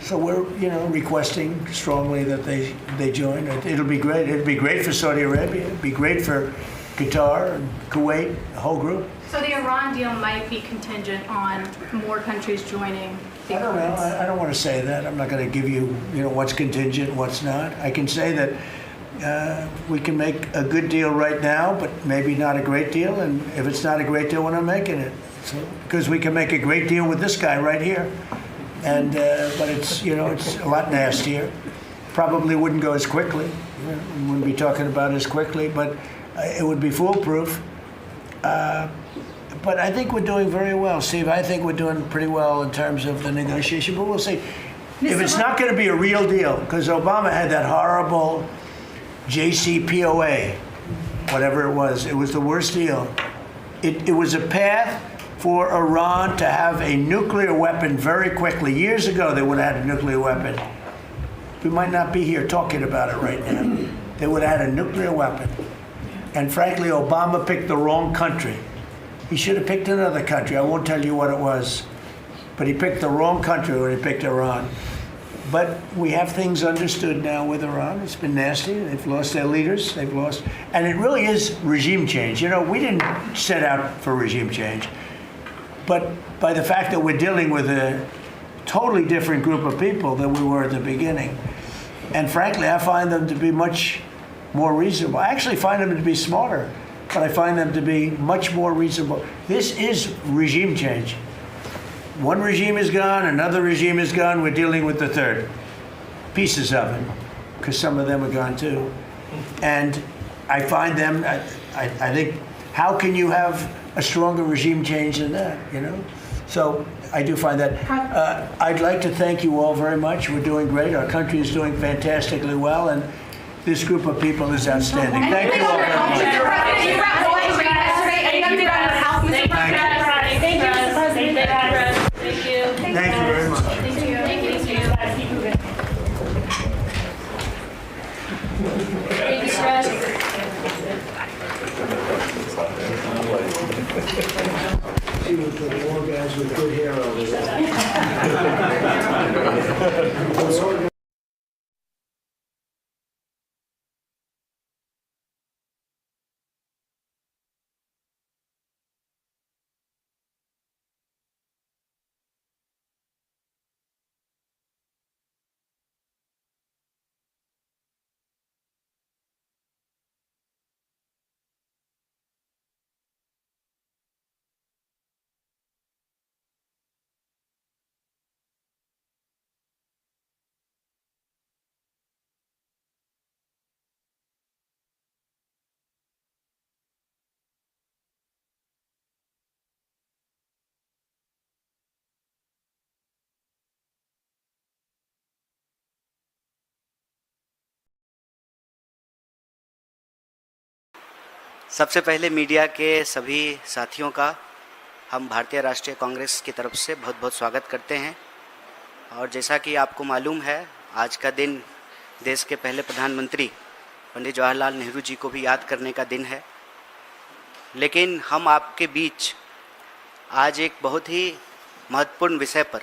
so we're requesting strongly that they join. It'll be great. It'll be great for Saudi Arabia. It'll be great for Qatar and Kuwait, the whole group. so the Iran deal might be contingent on more countries joining the I don't know. accords. I don't want to say that. I'm not going to give you, what's contingent, what's not. I can say that we can make a good deal right now, but maybe not a great deal. And if it's not a great deal, we're not making it. So, because we can make a great deal with this guy right here, and but it's it's a lot nastier. Probably wouldn't go as quickly. We wouldn't be talking about as quickly, but it would be foolproof. But I think we're doing very well, Steve. I think we're doing pretty well in terms of the negotiation, but we'll see. If it's not going to be a real deal, because Obama had that horrible JCPOA, whatever it was the worst deal. It was a path for Iran to have a nuclear weapon very quickly. Years ago, they would have had a nuclear weapon. We might not be here talking about it right now. They would have had a nuclear weapon. And frankly, Obama picked the wrong country. He should have picked another country. I won't tell you what it was. But he picked the wrong country when he picked Iran. But we have things understood now with Iran. It's been nasty. They've lost their leaders. They've lost. And it really is regime change. We didn't set out for regime change. But by the fact that we're dealing with a totally different group of people than we were at the beginning. And frankly, I find them to be much more reasonable. I actually find them to be smarter, but I find them to be much more reasonable. This is regime change. One regime is gone, another regime is gone, we're dealing with the third. Pieces of it, because some of them are gone too. And I find them, I think, how can you have a stronger regime change than that, So I do find that. I'd like to thank you all very much. We're doing great. Our country is doing fantastically well, and this group of people is outstanding. Thank you all very much. Thank you, Mr. President. Thank you. Thank you very much. Thank you. Thank you. See with the more guys with good hair over there. सबसे पहले media के सभी साथियों का हम भारतीय राष्ट्रीय कांग्रेस की तरफ से बहुत बहुत स्वागत करते हैं। और जैसा कि आपको मालूम है, आज का दिन देश के पहले प्रधानमंत्री पंडित जवाहरलाल नेहरू जी को भी याद करने का दिन है। लेकिन हम आपके बीच आज एक बहुत ही महत्वपूर्ण विषय पर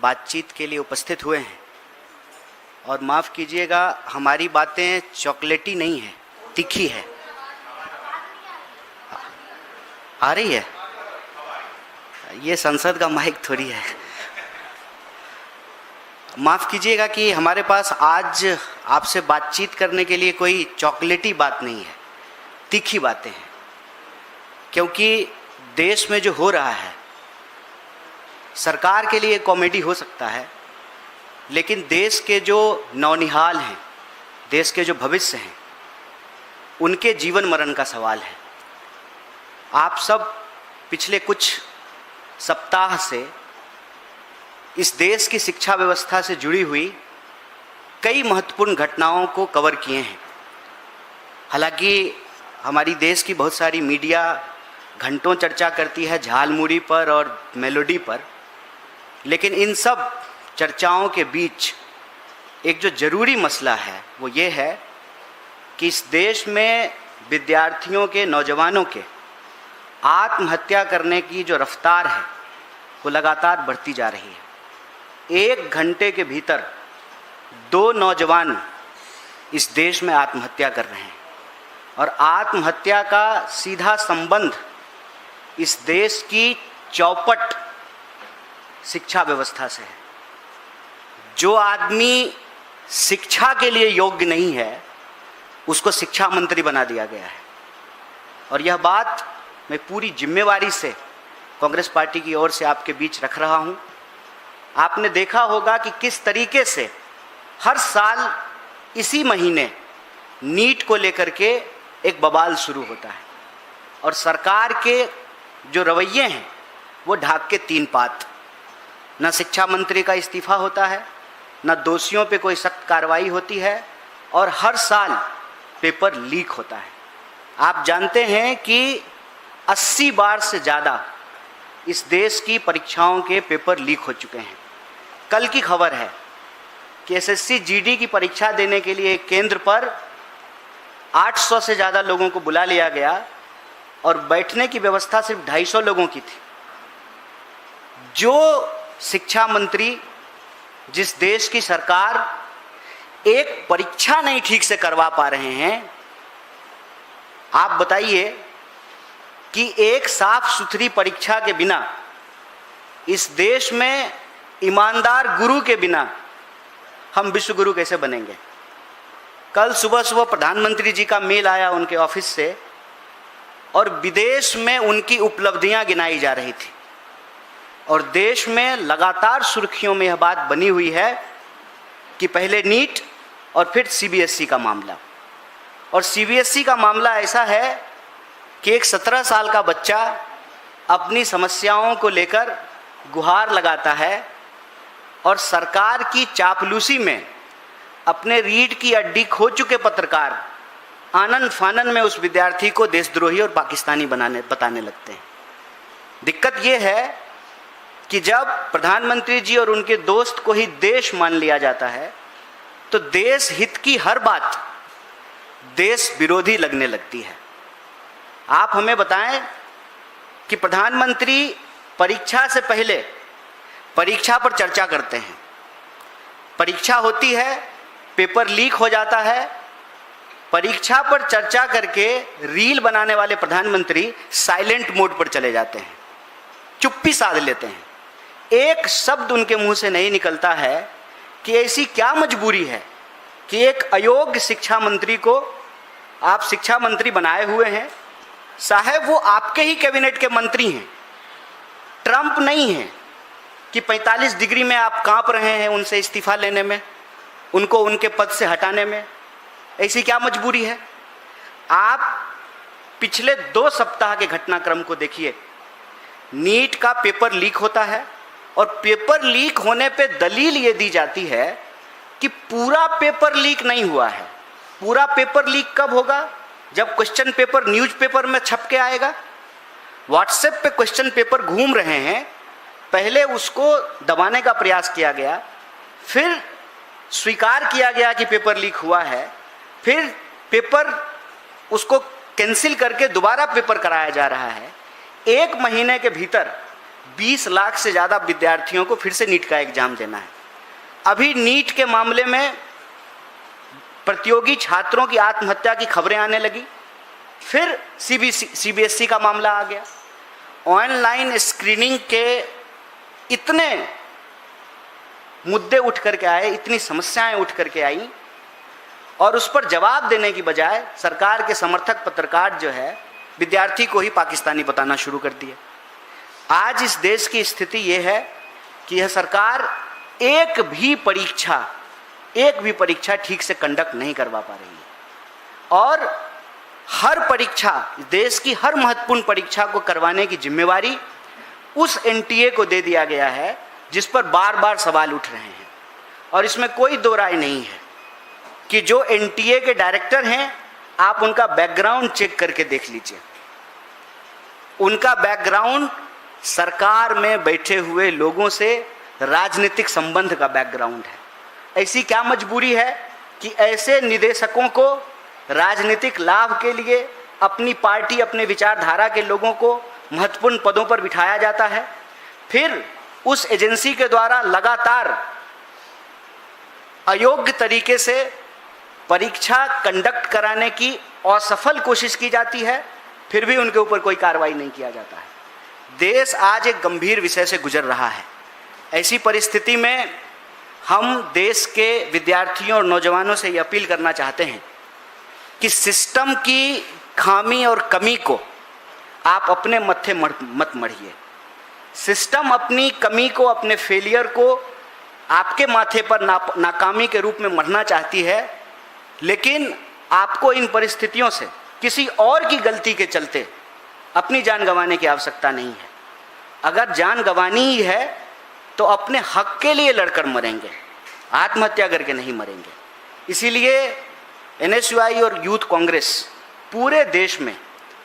बातचीत के लिए उपस्थित हुए हैं। और माफ़ कीजिएगा, हमारी बातें चॉकलेटी नहीं है, तीखी है। आ रही है? ये संसद का माइक थोड़ी है। माफ़ कीजिएगा कि हमारे पास आज आपसे बातचीत करने के लिए कोई चॉकलेटी बात नहीं है, तीखी बातें हैं। क्योंकि देश में जो हो रहा है, सरकार के लिए कॉमेडी हो सकता है, लेकिन देश के जो नौनिहाल हैं, देश के जो भविष्य हैं, उनके जीवन मरण का सवाल है। आप सब पिछले कुछ सप्ताह से इस देश की शिक्षा व्यवस्था से जुड़ी हुई कई महत्वपूर्ण घटनाओं को कवर किए हैं। हालांकि हमारी देश की बहुत सारी मीडिया घंटों चर्चा करती है झालमुड़ी पर और मेलोडी पर, लेकिन इन सब चर्चाओं के बीच एक जो ज़रूरी मसला है वो ये है कि इस देश में विद्यार्थियों के, नौजवानों के आत्महत्या करने की जो रफ्तार है वो लगातार बढ़ती जा रही है। 1 घंटे के भीतर 2 नौजवान इस देश में आत्महत्या कर रहे हैं। और आत्महत्या का सीधा संबंध इस देश की चौपट शिक्षा व्यवस्था से है। जो आदमी शिक्षा के लिए योग्य नहीं है, उसको शिक्षा मंत्री बना दिया गया है। और यह बात मैं पूरी जिम्मेवारी से कांग्रेस पार्टी की ओर से आपके बीच रख रहा हूं। आपने देखा होगा कि किस तरीके से हर साल इसी महीने नीट को लेकर के एक बवाल शुरू होता है और सरकार के जो रवैये हैं वो ढाक के 3 पात। न शिक्षा मंत्री का इस्तीफा होता है, न दोषियों पे कोई सख्त कार्रवाई होती है, और हर साल पेपर लीक होता है। आप जानते हैं कि 80 बार से ज़्यादा इस देश की परीक्षाओं के पेपर लीक हो चुके हैं। कल की खबर है कि एसएससी जीडी की परीक्षा देने के लिए केंद्र पर 800 से ज़्यादा लोगों को बुला लिया गया और बैठने की व्यवस्था सिर्फ 250 लोगों की थी। जो शिक्षा मंत्री, जिस देश की सरकार एक परीक्षा नहीं ठीक से करवा पा रहे हैं, आप बताइए कि एक साफ सुथरी परीक्षा के बिना, इस देश में ईमानदार गुरु के बिना हम विश्व गुरु कैसे बनेंगे। कल सुबह सुबह प्रधानमंत्री जी का मेल आया उनके ऑफिस से और विदेश में उनकी उपलब्धियां गिनाई जा रही थी। और देश में लगातार सुर्खियों में यह बात बनी हुई है कि पहले नीट और फिर सीबीएसई का मामला। और सीबीएसई का मामला ऐसा है कि एक 17 साल का बच्चा अपनी समस्याओं को लेकर गुहार लगाता है और सरकार की चापलूसी में अपने रीढ़ की हड्डी खो चुके पत्रकार आनन फानन में उस विद्यार्थी को देशद्रोही और पाकिस्तानी बताने लगते हैं। दिक्कत यह है कि जब प्रधानमंत्री जी और उनके दोस्त को ही देश मान लिया जाता है तो देश हित की हर बात देश विरोधी लगने लगती है। आप हमें बताएं कि प्रधानमंत्री परीक्षा से पहले परीक्षा पर चर्चा करते हैं, परीक्षा होती है, पेपर लीक हो जाता है, परीक्षा पर चर्चा करके रील बनाने वाले प्रधानमंत्री साइलेंट मोड पर चले जाते हैं, चुप्पी साध लेते हैं। एक शब्द उनके मुंह से नहीं निकलता है कि ऐसी क्या मजबूरी है कि एक अयोग्य शिक्षा मंत्री को आप शिक्षा मंत्री बनाए हुए हैं। साहब, वो आपके ही कैबिनेट के मंत्री हैं, ट्रंप नहीं है कि 45 डिग्री में आप कांप रहे हैं उनसे इस्तीफा लेने में, उनको उनके पद से हटाने में। ऐसी क्या मजबूरी है? आप पिछले 2 सप्ताह के घटनाक्रम को देखिए। नीट का पेपर लीक होता है और पेपर लीक होने पे दलील ये दी जाती है कि पूरा पेपर लीक नहीं हुआ है। पूरा पेपर लीक कब होगा? जब क्वेश्चन पेपर न्यूज़पेपर में छप के आएगा? व्हाट्सएप पे क्वेश्चन पेपर घूम रहे हैं, पहले उसको दबाने का प्रयास किया गया, फिर स्वीकार किया गया कि पेपर लीक हुआ है, फिर पेपर उसको कैंसिल करके दोबारा पेपर कराया जा रहा है। 1 महीने के भीतर 20 लाख से ज़्यादा विद्यार्थियों को फिर से नीट का एग्जाम देना है। अभी नीट के मामले में प्रतियोगी छात्रों की आत्महत्या की खबरें आने लगी, फिर सीबीएसई का मामला आ गया। ऑनलाइन स्क्रीनिंग के इतने मुद्दे उठ करके आए, इतनी समस्याएं उठ करके आई, और उस पर जवाब देने की बजाय सरकार के समर्थक पत्रकार जो है विद्यार्थी को ही पाकिस्तानी बताना शुरू कर दिए। आज इस देश की स्थिति ये है कि यह सरकार एक भी परीक्षा ठीक से कंडक्ट नहीं करवा पा रही है, और हर परीक्षा, देश की हर महत्वपूर्ण परीक्षा को करवाने की जिम्मेवारी उस एनटीए को दे दिया गया है जिस पर बार बार सवाल उठ रहे हैं। और इसमें कोई दो राय नहीं है कि जो एनटीए के डायरेक्टर हैं, आप उनका बैकग्राउंड चेक करके देख लीजिए। उनका बैकग्राउंड सरकार में बैठे हुए लोगों से राजनीतिक संबंध का बैकग्राउंड है। ऐसी क्या मजबूरी है कि ऐसे निदेशकों को राजनीतिक लाभ के लिए अपनी पार्टी, अपने विचारधारा के लोगों को महत्वपूर्ण पदों पर बिठाया जाता है, फिर उस एजेंसी के द्वारा लगातार अयोग्य तरीके से परीक्षा कंडक्ट कराने की असफल कोशिश की जाती है, फिर भी उनके ऊपर कोई कार्रवाई नहीं किया जाता है। देश आज एक गंभीर विषय से गुजर रहा है। ऐसी परिस्थिति में हम देश के विद्यार्थियों और नौजवानों से ये अपील करना चाहते हैं कि सिस्टम की खामी और कमी को आप अपने मत्थे मत मढ़िए। सिस्टम अपनी कमी को, अपने फेलियर को आपके माथे पर नाकामी के रूप में मढ़ना चाहती है, लेकिन आपको इन परिस्थितियों से किसी और की गलती के चलते अपनी जान गंवाने की आवश्यकता नहीं है। अगर जान गंवानी ही है तो अपने हक के लिए लड़कर मरेंगे, आत्महत्या करके नहीं मरेंगे। इसीलिए एनएसयूआई और यूथ कांग्रेस पूरे देश में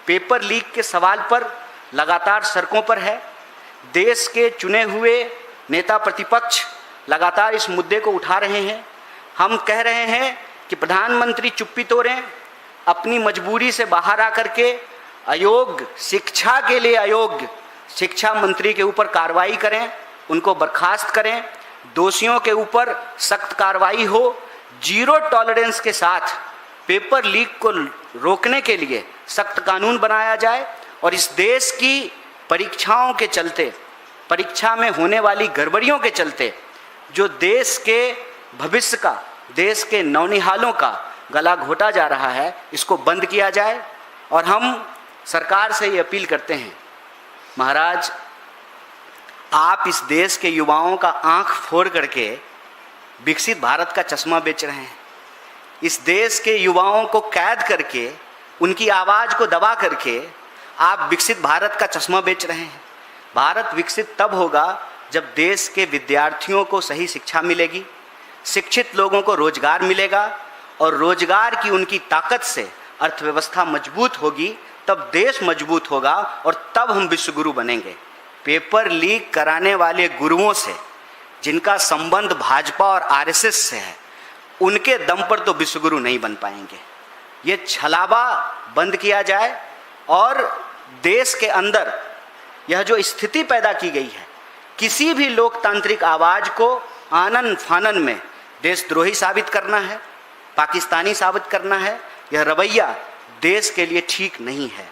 पेपर लीक के सवाल पर लगातार सड़कों पर है। देश के चुने हुए नेता प्रतिपक्ष लगातार इस मुद्दे को उठा रहे हैं। हम कह रहे हैं कि प्रधानमंत्री चुप्पी तोड़ें, अपनी मजबूरी से बाहर आकर के अयोग्य, शिक्षा के लिए अयोग्य शिक्षा मंत्री के ऊपर कार्रवाई करें, उनको बर्खास्त करें, दोषियों के ऊपर सख्त कार्रवाई हो, जीरो टॉलरेंस के साथ पेपर लीक को रोकने के लिए सख्त कानून बनाया जाए, और इस देश की परीक्षाओं के चलते, परीक्षा में होने वाली गड़बड़ियों के चलते जो देश के भविष्य का, देश के नौनिहालों का गला घोटा जा रहा है, इसको बंद किया जाए। और हम सरकार से ये अपील करते हैं, महाराज आप इस देश के युवाओं का आंख फोड़ करके विकसित भारत का चश्मा बेच रहे हैं। इस देश के युवाओं को कैद करके, उनकी आवाज़ को दबा करके आप विकसित भारत का चश्मा बेच रहे हैं। भारत विकसित तब होगा जब देश के विद्यार्थियों को सही शिक्षा मिलेगी, शिक्षित लोगों को रोजगार मिलेगा, और रोजगार की उनकी ताकत से अर्थव्यवस्था मजबूत होगी, तब देश मजबूत होगा, और तब हम विश्वगुरु बनेंगे। पेपर लीक कराने वाले गुरुओं से, जिनका संबंध भाजपा और आरएसएस से है, उनके दम पर तो विश्वगुरु नहीं बन पाएंगे। ये छलावा बंद किया जाए, और देश के अंदर यह जो स्थिति पैदा की गई है, किसी भी लोकतांत्रिक आवाज़ को आनन फानन में देशद्रोही साबित करना है, पाकिस्तानी साबित करना है, यह रवैया देश के लिए ठीक नहीं है।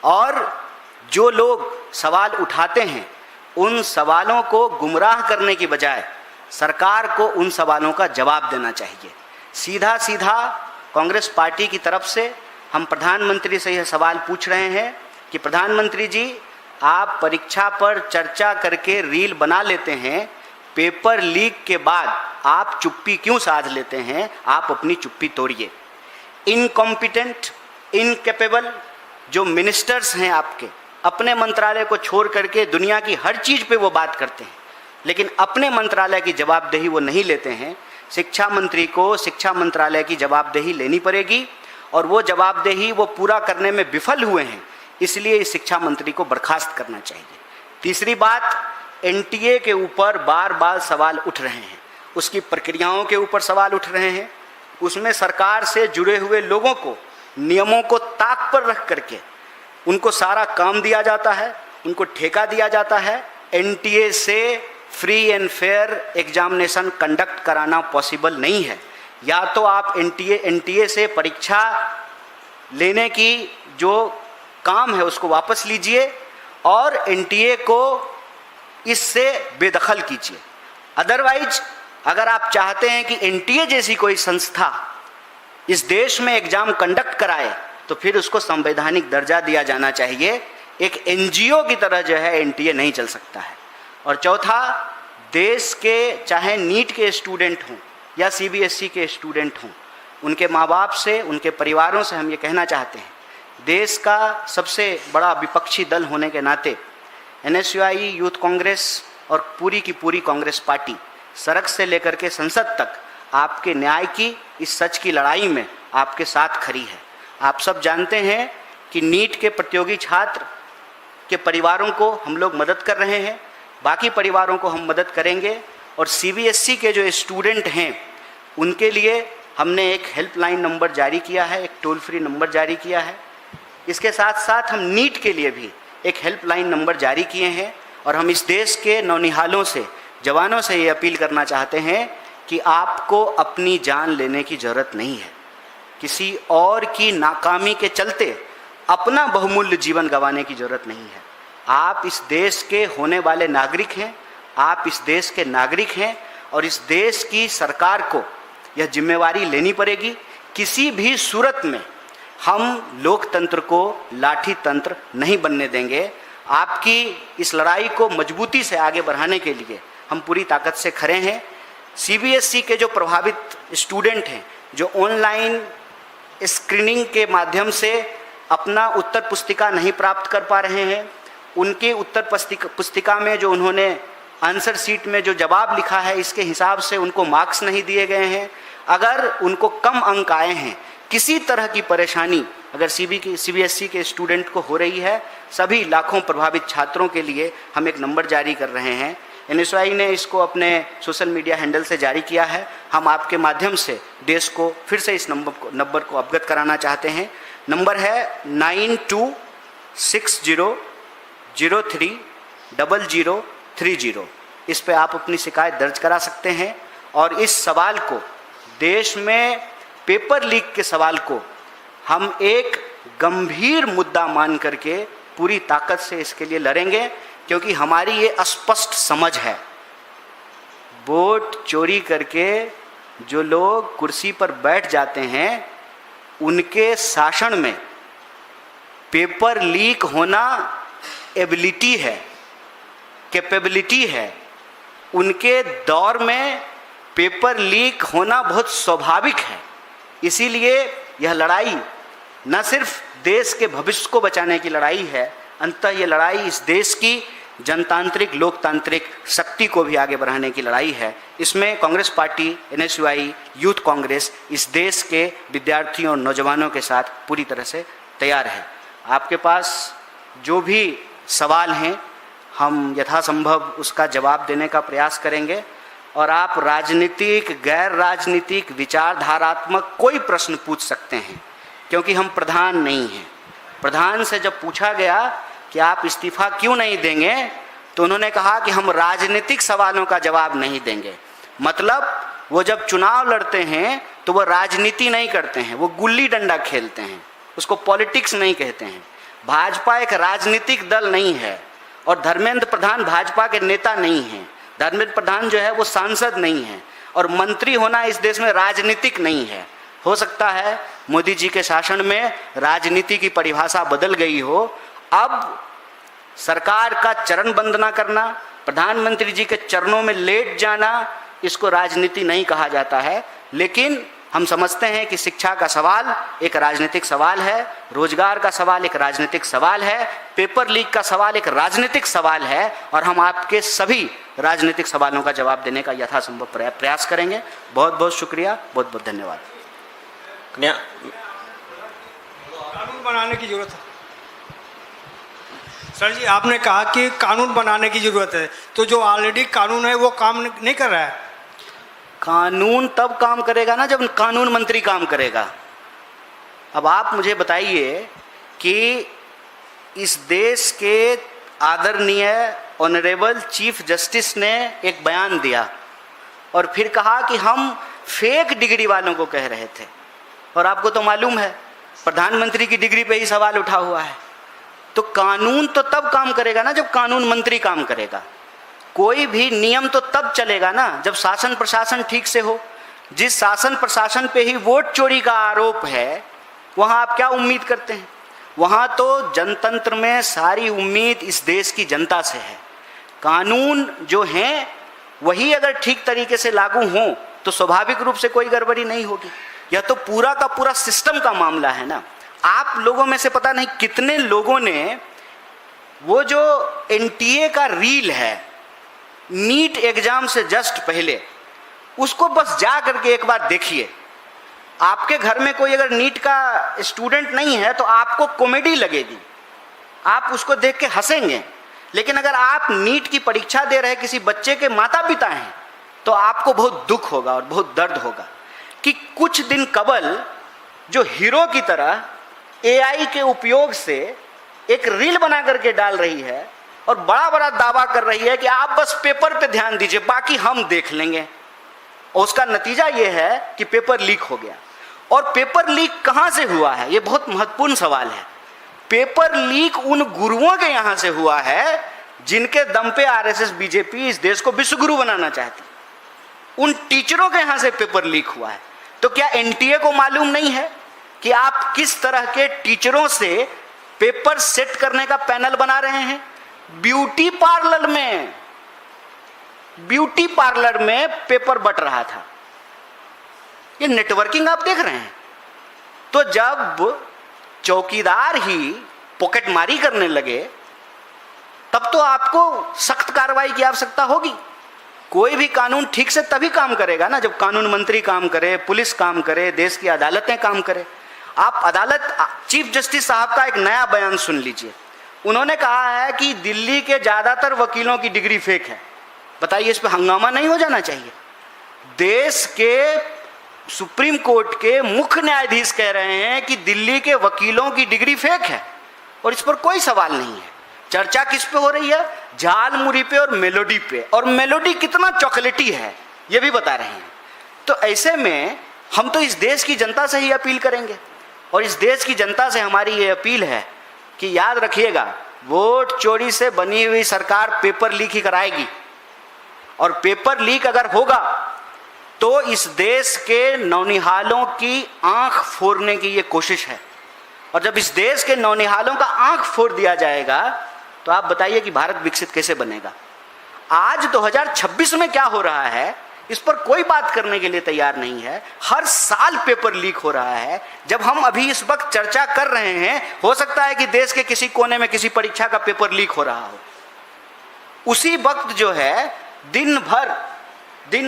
और जो लोग सवाल उठाते हैं, उन सवालों को गुमराह करने की बजाय सरकार को उन सवालों का जवाब देना चाहिए। सीधा सीधा कांग्रेस पार्टी की तरफ से हम प्रधानमंत्री से यह सवाल पूछ रहे हैं कि प्रधानमंत्री जी, आप परीक्षा पर चर्चा करके रील बना लेते हैं, पेपर लीक के बाद आप चुप्पी क्यों साध लेते हैं? आप अपनी चुप्पी तोड़िए। इनकॉम्पिटेंट, इनकेपेबल जो मिनिस्टर्स हैं आपके, अपने मंत्रालय को छोड़ करके दुनिया की हर चीज़ पे वो बात करते हैं, लेकिन अपने मंत्रालय की जवाबदेही वो नहीं लेते हैं। शिक्षा मंत्री को शिक्षा मंत्रालय की जवाबदेही लेनी पड़ेगी, और वो जवाबदेही वो पूरा करने में विफल हुए हैं, इसलिए इस शिक्षा मंत्री को बर्खास्त करना चाहिए। तीसरी बात, एनटीए के ऊपर बार बार सवाल उठ रहे हैं, उसकी प्रक्रियाओं के ऊपर सवाल उठ रहे हैं, उसमें सरकार से जुड़े हुए लोगों को नियमों को ताक पर रख करके उनको सारा काम दिया जाता है, उनको ठेका दिया जाता है। एनटीए से free and fair examination conduct कराना पॉसिबल नहीं है। या तो आप एनटीए से परीक्षा लेने की जो काम है उसको वापस लीजिए और एनटीए को इससे बेदखल कीजिए। अदरवाइज अगर आप चाहते हैं कि एनटीए जैसी कोई संस्था इस देश में एग्जाम कंडक्ट कराए तो फिर उसको संवैधानिक दर्जा दिया जाना चाहिए। एक एनजीओ की तरह जो है एनटीए नहीं चल सकता है। और चौथा, देश के चाहे नीट के स्टूडेंट हों या सीबीएसई के स्टूडेंट हों, उनके माँ बाप से, उनके परिवारों से हम ये कहना चाहते हैं, देश का सबसे बड़ा विपक्षी दल होने के नाते एनएसयूआई, यूथ कांग्रेस और पूरी की पूरी कांग्रेस पार्टी सड़क से लेकर के संसद तक आपके न्याय की, इस सच की लड़ाई में आपके साथ खड़ी है। आप सब जानते हैं कि नीट के प्रतियोगी छात्र के परिवारों को हम लोग मदद कर रहे हैं, बाकी परिवारों को हम मदद करेंगे। और सीबीएसई के जो स्टूडेंट हैं उनके लिए हमने एक हेल्पलाइन नंबर जारी किया है, एक टोल फ्री नंबर जारी किया है। इसके साथ साथ हम नीट के लिए भी एक हेल्पलाइन नंबर जारी किए हैं। और हम इस देश के नौनिहालों से, जवानों से ये अपील करना चाहते हैं कि आपको अपनी जान लेने की ज़रूरत नहीं है। किसी और की नाकामी के चलते अपना बहुमूल्य जीवन गंवाने की ज़रूरत नहीं है। आप इस देश के होने वाले नागरिक हैं, आप इस देश के नागरिक हैं और इस देश की सरकार को यह जिम्मेवारी लेनी पड़ेगी। किसी भी सूरत में हम लोकतंत्र को लाठी तंत्र नहीं बनने देंगे। आपकी इस लड़ाई को मजबूती से आगे बढ़ाने के लिए हम पूरी ताकत से खड़े हैं। सीबीएसई के जो प्रभावित स्टूडेंट हैं, जो ऑनलाइन स्क्रीनिंग के माध्यम से अपना उत्तर पुस्तिका नहीं प्राप्त कर पा रहे हैं, उनके उत्तर पुस्तिका में जो उन्होंने आंसर शीट में जो जवाब लिखा है इसके हिसाब से उनको मार्क्स नहीं दिए गए हैं, अगर उनको कम अंक आए हैं, किसी तरह की परेशानी अगर सीबीएसई के स्टूडेंट को हो रही है, सभी लाखों प्रभावित छात्रों के लिए हम एक नंबर जारी कर रहे हैं। एनएसयूआई ने इसको अपने सोशल मीडिया हैंडल से जारी किया है। हम आपके माध्यम से देश को फिर से इस नंबर को अवगत कराना चाहते हैं। नंबर है 9260030030। इस पे आप अपनी शिकायत दर्ज करा सकते हैं और इस सवाल को, देश में पेपर लीक के सवाल को हम एक गंभीर मुद्दा मान करके पूरी ताकत से इसके लिए लड़ेंगे, क्योंकि हमारी ये स्पष्ट समझ है, वोट चोरी करके जो लोग कुर्सी पर बैठ जाते हैं उनके शासन में पेपर लीक होना एबिलिटी है, कैपेबिलिटी है। उनके दौर में पेपर लीक होना बहुत स्वाभाविक है। इसीलिए यह लड़ाई न सिर्फ देश के भविष्य को बचाने की लड़ाई है, अंततः ये लड़ाई इस देश की जनतांत्रिक लोकतांत्रिक शक्ति को भी आगे बढ़ाने की लड़ाई है। इसमें Congress party, NSUI, youth Congress इस देश के विद्यार्थियों और नौजवानों के साथ पूरी तरह से तैयार है। आपके पास जो भी सवाल हैं हम यथासंभव उसका जवाब देने का प्रयास करेंगे। और आप राजनीतिक, गैर राजनीतिक, विचारधारात्मक कोई प्रश्न पूछ सकते हैं, क्योंकि हम प्रधान नहीं हैं। प्रधान से जब पूछा गया कि आप इस्तीफा क्यों नहीं देंगे, तो उन्होंने कहा कि हम राजनीतिक सवालों का जवाब नहीं देंगे। मतलब वो जब चुनाव लड़ते हैं तो वो राजनीति नहीं करते हैं, वो गुल्ली डंडा खेलते हैं, उसको पॉलिटिक्स नहीं कहते हैं। भाजपा एक राजनीतिक दल नहीं है और धर्मेंद्र प्रधान भाजपा के नेता नहीं हैं। धर्मेंद्र प्रधान जो है वो सांसद नहीं है और मंत्री होना इस देश में राजनीतिक नहीं है। हो सकता है मोदी जी के शासन में राजनीति की परिभाषा बदल गई हो। अब सरकार का चरण वंदना करना, प्रधानमंत्री जी के चरणों में लेट जाना, इसको राजनीति नहीं कहा जाता है। लेकिन हम समझते हैं कि शिक्षा का सवाल एक राजनीतिक सवाल है, रोजगार का सवाल एक राजनीतिक सवाल है, पेपर लीक का सवाल एक राजनीतिक सवाल है और हम आपके सभी राजनीतिक सवालों का जवाब देने का यथासंभव प्रयास करेंगे। बहुत बहुत शुक्रिया, बहुत बहुत धन्यवाद। बनाने की जरूरत है। सर जी, आपने कहा कि कानून बनाने की जरूरत है, तो जो ऑलरेडी कानून है वो काम नहीं कर रहा है। कानून तब काम करेगा ना जब कानून मंत्री काम करेगा। अब आप मुझे बताइए कि इस देश के आदरणीय ऑनरेबल चीफ जस्टिस ने एक बयान दिया और फिर कहा कि हम फेक डिग्री वालों को कह रहे थे, और आपको तो मालूम है प्रधानमंत्री की डिग्री पे ही सवाल उठा हुआ है। तो कानून तो तब काम करेगा ना जब कानून मंत्री काम करेगा। कोई भी नियम तो तब चलेगा ना जब शासन प्रशासन ठीक से हो। जिस शासन प्रशासन पे ही वोट चोरी का आरोप है, वहाँ आप क्या उम्मीद करते हैं? वहाँ तो जनतंत्र में सारी उम्मीद इस देश की जनता से है। कानून जो हैं वही अगर ठीक तरीके से लागू हों तो स्वाभाविक रूप से कोई गड़बड़ी नहीं होगी। यह तो पूरा का पूरा सिस्टम का मामला है ना। आप लोगों में से पता नहीं कितने लोगों ने वो जो एनटीए का रील है नीट एग्जाम से जस्ट पहले, उसको बस जा करके एक बार देखिए। आपके घर में कोई अगर नीट का स्टूडेंट नहीं है तो आपको कॉमेडी लगेगी, आप उसको देख के हंसेंगे। लेकिन अगर आप नीट की परीक्षा दे रहे किसी बच्चे के माता पिता हैं तो आपको बहुत दुख होगा और बहुत दर्द होगा कि कुछ दिन कबल जो हीरो की तरह एआई के उपयोग से एक रील बना करके डाल रही है और बड़ा बड़ा दावा कर रही है कि आप बस पेपर पे ध्यान दीजिए, बाकी हम देख लेंगे। और उसका नतीजा यह है कि पेपर लीक हो गया। और पेपर लीक कहाँ से हुआ है, ये बहुत महत्वपूर्ण सवाल है। पेपर लीक उन गुरुओं के यहाँ से हुआ है जिनके दम पे आरएसएस बीजेपी इस देश को विश्वगुरु बनाना चाहती। उन टीचरों के यहाँ से पेपर लीक हुआ है। तो क्या एनटीए को मालूम नहीं है कि आप किस तरह के टीचरों से पेपर सेट करने का पैनल बना रहे हैं? ब्यूटी पार्लर में पेपर बट रहा था। ये नेटवर्किंग आप देख रहे हैं। तो जब चौकीदार ही पॉकेटमारी करने लगे तब तो आपको सख्त कार्रवाई की आवश्यकता होगी। कोई भी कानून ठीक से तभी काम करेगा ना जब कानून मंत्री काम करे, पुलिस काम करे, देश की अदालतें काम करे। आप अदालत चीफ जस्टिस साहब का एक नया बयान सुन लीजिए। उन्होंने कहा है कि दिल्ली के ज्यादातर वकीलों की डिग्री फेक है। बताइए, इस पे हंगामा नहीं हो जाना चाहिए? देश के सुप्रीम कोर्ट के मुख्य न्यायाधीश कह रहे हैं कि दिल्ली के वकीलों की डिग्री फेक है और इस पर कोई सवाल नहीं है। चर्चा किस पे हो रही है? झालमुरी पे और मेलोडी पे। और मेलोडी कितना चॉकलेटी है ये भी बता रहे हैं। तो ऐसे में हम तो इस देश की जनता से ही अपील करेंगे और इस देश की जनता से हमारी ये अपील है कि याद रखिएगा, वोट चोरी से बनी हुई सरकार पेपर लीक ही कराएगी। और पेपर लीक अगर होगा तो इस देश के नौनिहालों की आंख फोड़ने की ये कोशिश है। और जब इस देश के नौनिहालों का आंख फोड़ दिया जाएगा तो आप बताइए कि भारत विकसित कैसे बनेगा। आज 2026 में क्या हो रहा है इस पर कोई बात करने के लिए तैयार नहीं है। हर साल पेपर लीक हो रहा है। जब हम अभी इस वक्त चर्चा कर रहे हैं, हो सकता है कि देश के किसी कोने में किसी परीक्षा का पेपर लीक हो रहा हो। उसी वक्त जो है दिन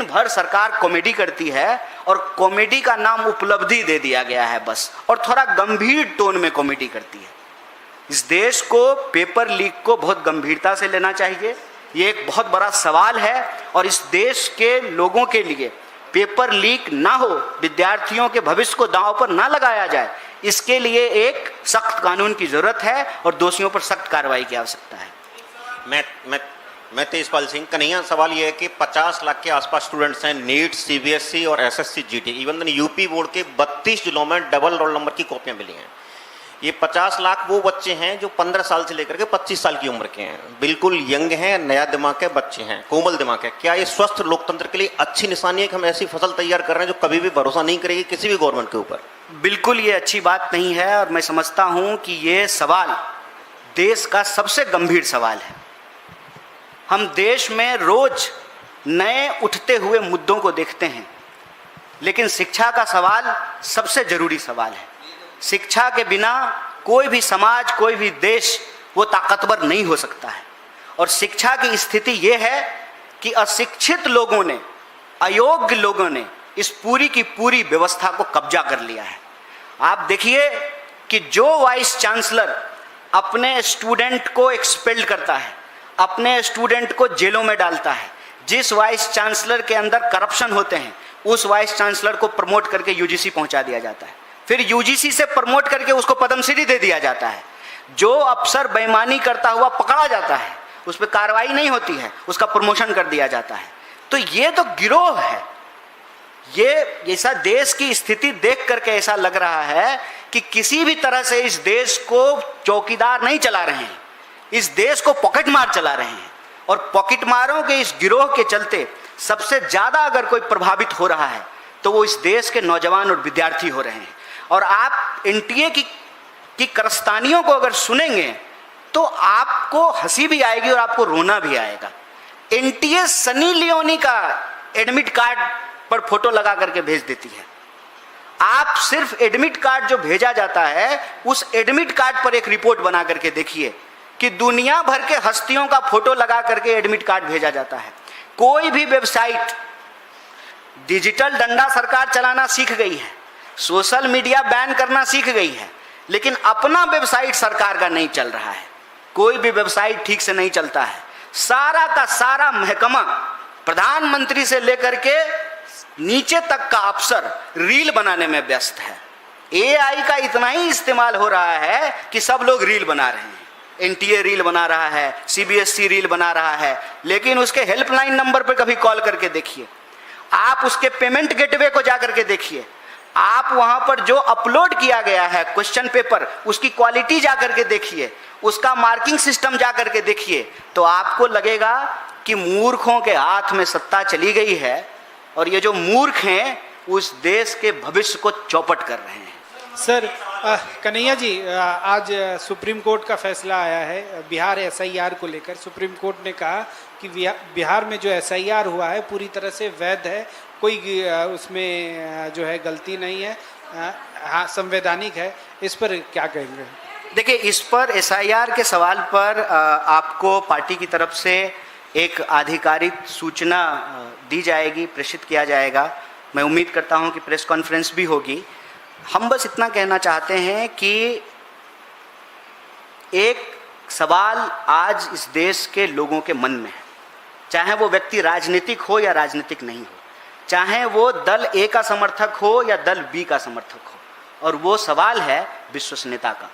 भर सरकार कॉमेडी करती है और कॉमेडी का नाम उपलब्धि दे दिया गया है बस, और थोड़ा गंभीर टोन में कॉमेडी करती है। इस देश को पेपर लीक को बहुत गंभीरता से लेना चाहिए। ये एक बहुत बड़ा सवाल है और इस देश के लोगों के लिए पेपर लीक ना हो, विद्यार्थियों के भविष्य को दांव पर ना लगाया जाए, इसके लिए एक सख्त कानून की जरूरत है और दोषियों पर सख्त कार्रवाई की आवश्यकता है। मैं तेजपाल सिंह। कन्हैया, सवाल ये है कि 50 लाख के आसपास स्टूडेंट्स हैं। नीट, सीबीएसई और SSC GT, even UP board के 32 जिलों में डबल रोल नंबर की कॉपियां मिली हैं। ये 50 लाख वो बच्चे हैं जो 15 साल से लेकर के 25 साल की उम्र के हैं, बिल्कुल यंग हैं, नया दिमाग के बच्चे हैं, कोमल दिमाग है। क्या ये स्वस्थ लोकतंत्र के लिए अच्छी निशानी है कि हम ऐसी फसल तैयार कर रहे हैं जो कभी भी भरोसा नहीं करेगी किसी भी गवर्नमेंट के ऊपर? बिल्कुल ये अच्छी बात नहीं है और मैं समझता हूं कि ये सवाल देश का सबसे गंभीर सवाल है। हम देश में रोज नए उठते हुए मुद्दों को देखते हैं, लेकिन शिक्षा का सवाल सबसे जरूरी सवाल है। शिक्षा के बिना कोई भी समाज, कोई भी देश वो ताकतवर नहीं हो सकता है। और शिक्षा की स्थिति ये है कि अशिक्षित लोगों ने, अयोग्य लोगों ने इस पूरी की पूरी व्यवस्था को कब्जा कर लिया है। आप देखिए कि जो वाइस चांसलर अपने स्टूडेंट को एक्सपेल करता है, अपने स्टूडेंट को जेलों में डालता है, जिस वाइस चांसलर के अंदर करप्शन होते हैं, उस वाइस चांसलर को प्रमोट करके यूजीसी पहुंचा दिया जाता है, फिर यूजीसी से प्रमोट करके उसको पद्मश्री दे दिया जाता है। जो अफसर बेईमानी करता हुआ पकड़ा जाता है, उस पर कार्रवाई नहीं होती है, उसका प्रमोशन कर दिया जाता है। तो ये तो गिरोह है। ये ऐसा देश की स्थिति देख करके ऐसा लग रहा है कि किसी भी तरह से इस देश को चौकीदार नहीं चला रहे हैं, इस देश को पॉकेट मार चला रहे हैं। और पॉकेट मारों के इस गिरोह के चलते सबसे ज्यादा अगर कोई प्रभावित हो रहा है तो वो इस देश के नौजवान और विद्यार्थी हो रहे हैं। और आप एनटीए की कारस्तानियों को अगर सुनेंगे तो आपको हंसी भी आएगी और आपको रोना भी आएगा। एनटीए सनी लियोनी का एडमिट कार्ड पर फोटो लगा करके भेज देती है। आप सिर्फ एडमिट कार्ड जो भेजा जाता है, उस एडमिट कार्ड पर एक रिपोर्ट बना करके देखिए कि दुनिया भर के हस्तियों का फोटो लगा करके एडमिट कार्ड भेजा जाता है। कोई भी वेबसाइट, डिजिटल डंडा सरकार चलाना सीख गई है, सोशल मीडिया बैन करना सीख गई है, लेकिन अपना वेबसाइट सरकार का नहीं चल रहा है। कोई भी वेबसाइट ठीक से नहीं चलता है। सारा का सारा महकमा, प्रधानमंत्री से लेकर के नीचे तक का अफसर रील बनाने में व्यस्त है। एआई का इतना ही इस्तेमाल हो रहा है कि सब लोग रील बना रहे हैं। एनटीए रील बना रहा है, सीबीएसई रील बना रहा है, लेकिन उसके हेल्पलाइन नंबर पर कभी कॉल करके देखिए, आप उसके पेमेंट गेटवे को जाकर के देखिए, आप वहां पर जो अपलोड किया गया है क्वेश्चन पेपर, उसकी क्वालिटी जाकर के देखिए, उसका मार्किंग सिस्टम जाकर के देखिए, तो आपको लगेगा कि मूर्खों के हाथ में सत्ता चली गई है और ये जो मूर्ख हैं उस देश के भविष्य को चौपट कर रहे हैं। सर कन्हैया जी, आज सुप्रीम कोर्ट का फैसला आया है बिहार एसआईआर को लेकर। सुप्रीम कोर्ट ने कहा कि बिहार में जो एसआईआर हुआ है पूरी तरह से वैध है, कोई उसमें जो है गलती नहीं है, हाँ संवैधानिक है। इस पर क्या कहेंगे? देखिए, इस पर एसआईआर के सवाल पर आपको पार्टी की तरफ से एक आधिकारिक सूचना दी जाएगी, प्रेषित किया जाएगा। मैं उम्मीद करता हूं कि प्रेस कॉन्फ्रेंस भी होगी। हम बस इतना कहना चाहते हैं कि एक सवाल आज इस देश के लोगों के मन में है, चाहे वो व्यक्ति राजनीतिक हो या राजनीतिक नहीं हो, चाहे वो दल ए का समर्थक हो या दल बी का समर्थक हो, और वो सवाल है विश्वसनीयता का।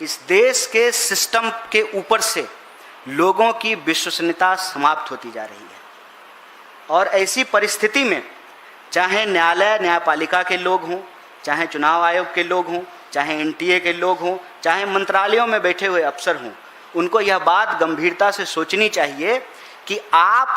इस देश के सिस्टम के ऊपर से लोगों की विश्वसनीयता समाप्त होती जा रही है। और ऐसी परिस्थिति में चाहे न्यायालय न्यायपालिका के लोग हों, चाहे चुनाव आयोग के लोग हों, चाहे एनटीए के लोग हों, चाहे मंत्रालयों में बैठे हुए अफसर हों, उनको यह बात गंभीरता से सोचनी चाहिए कि आप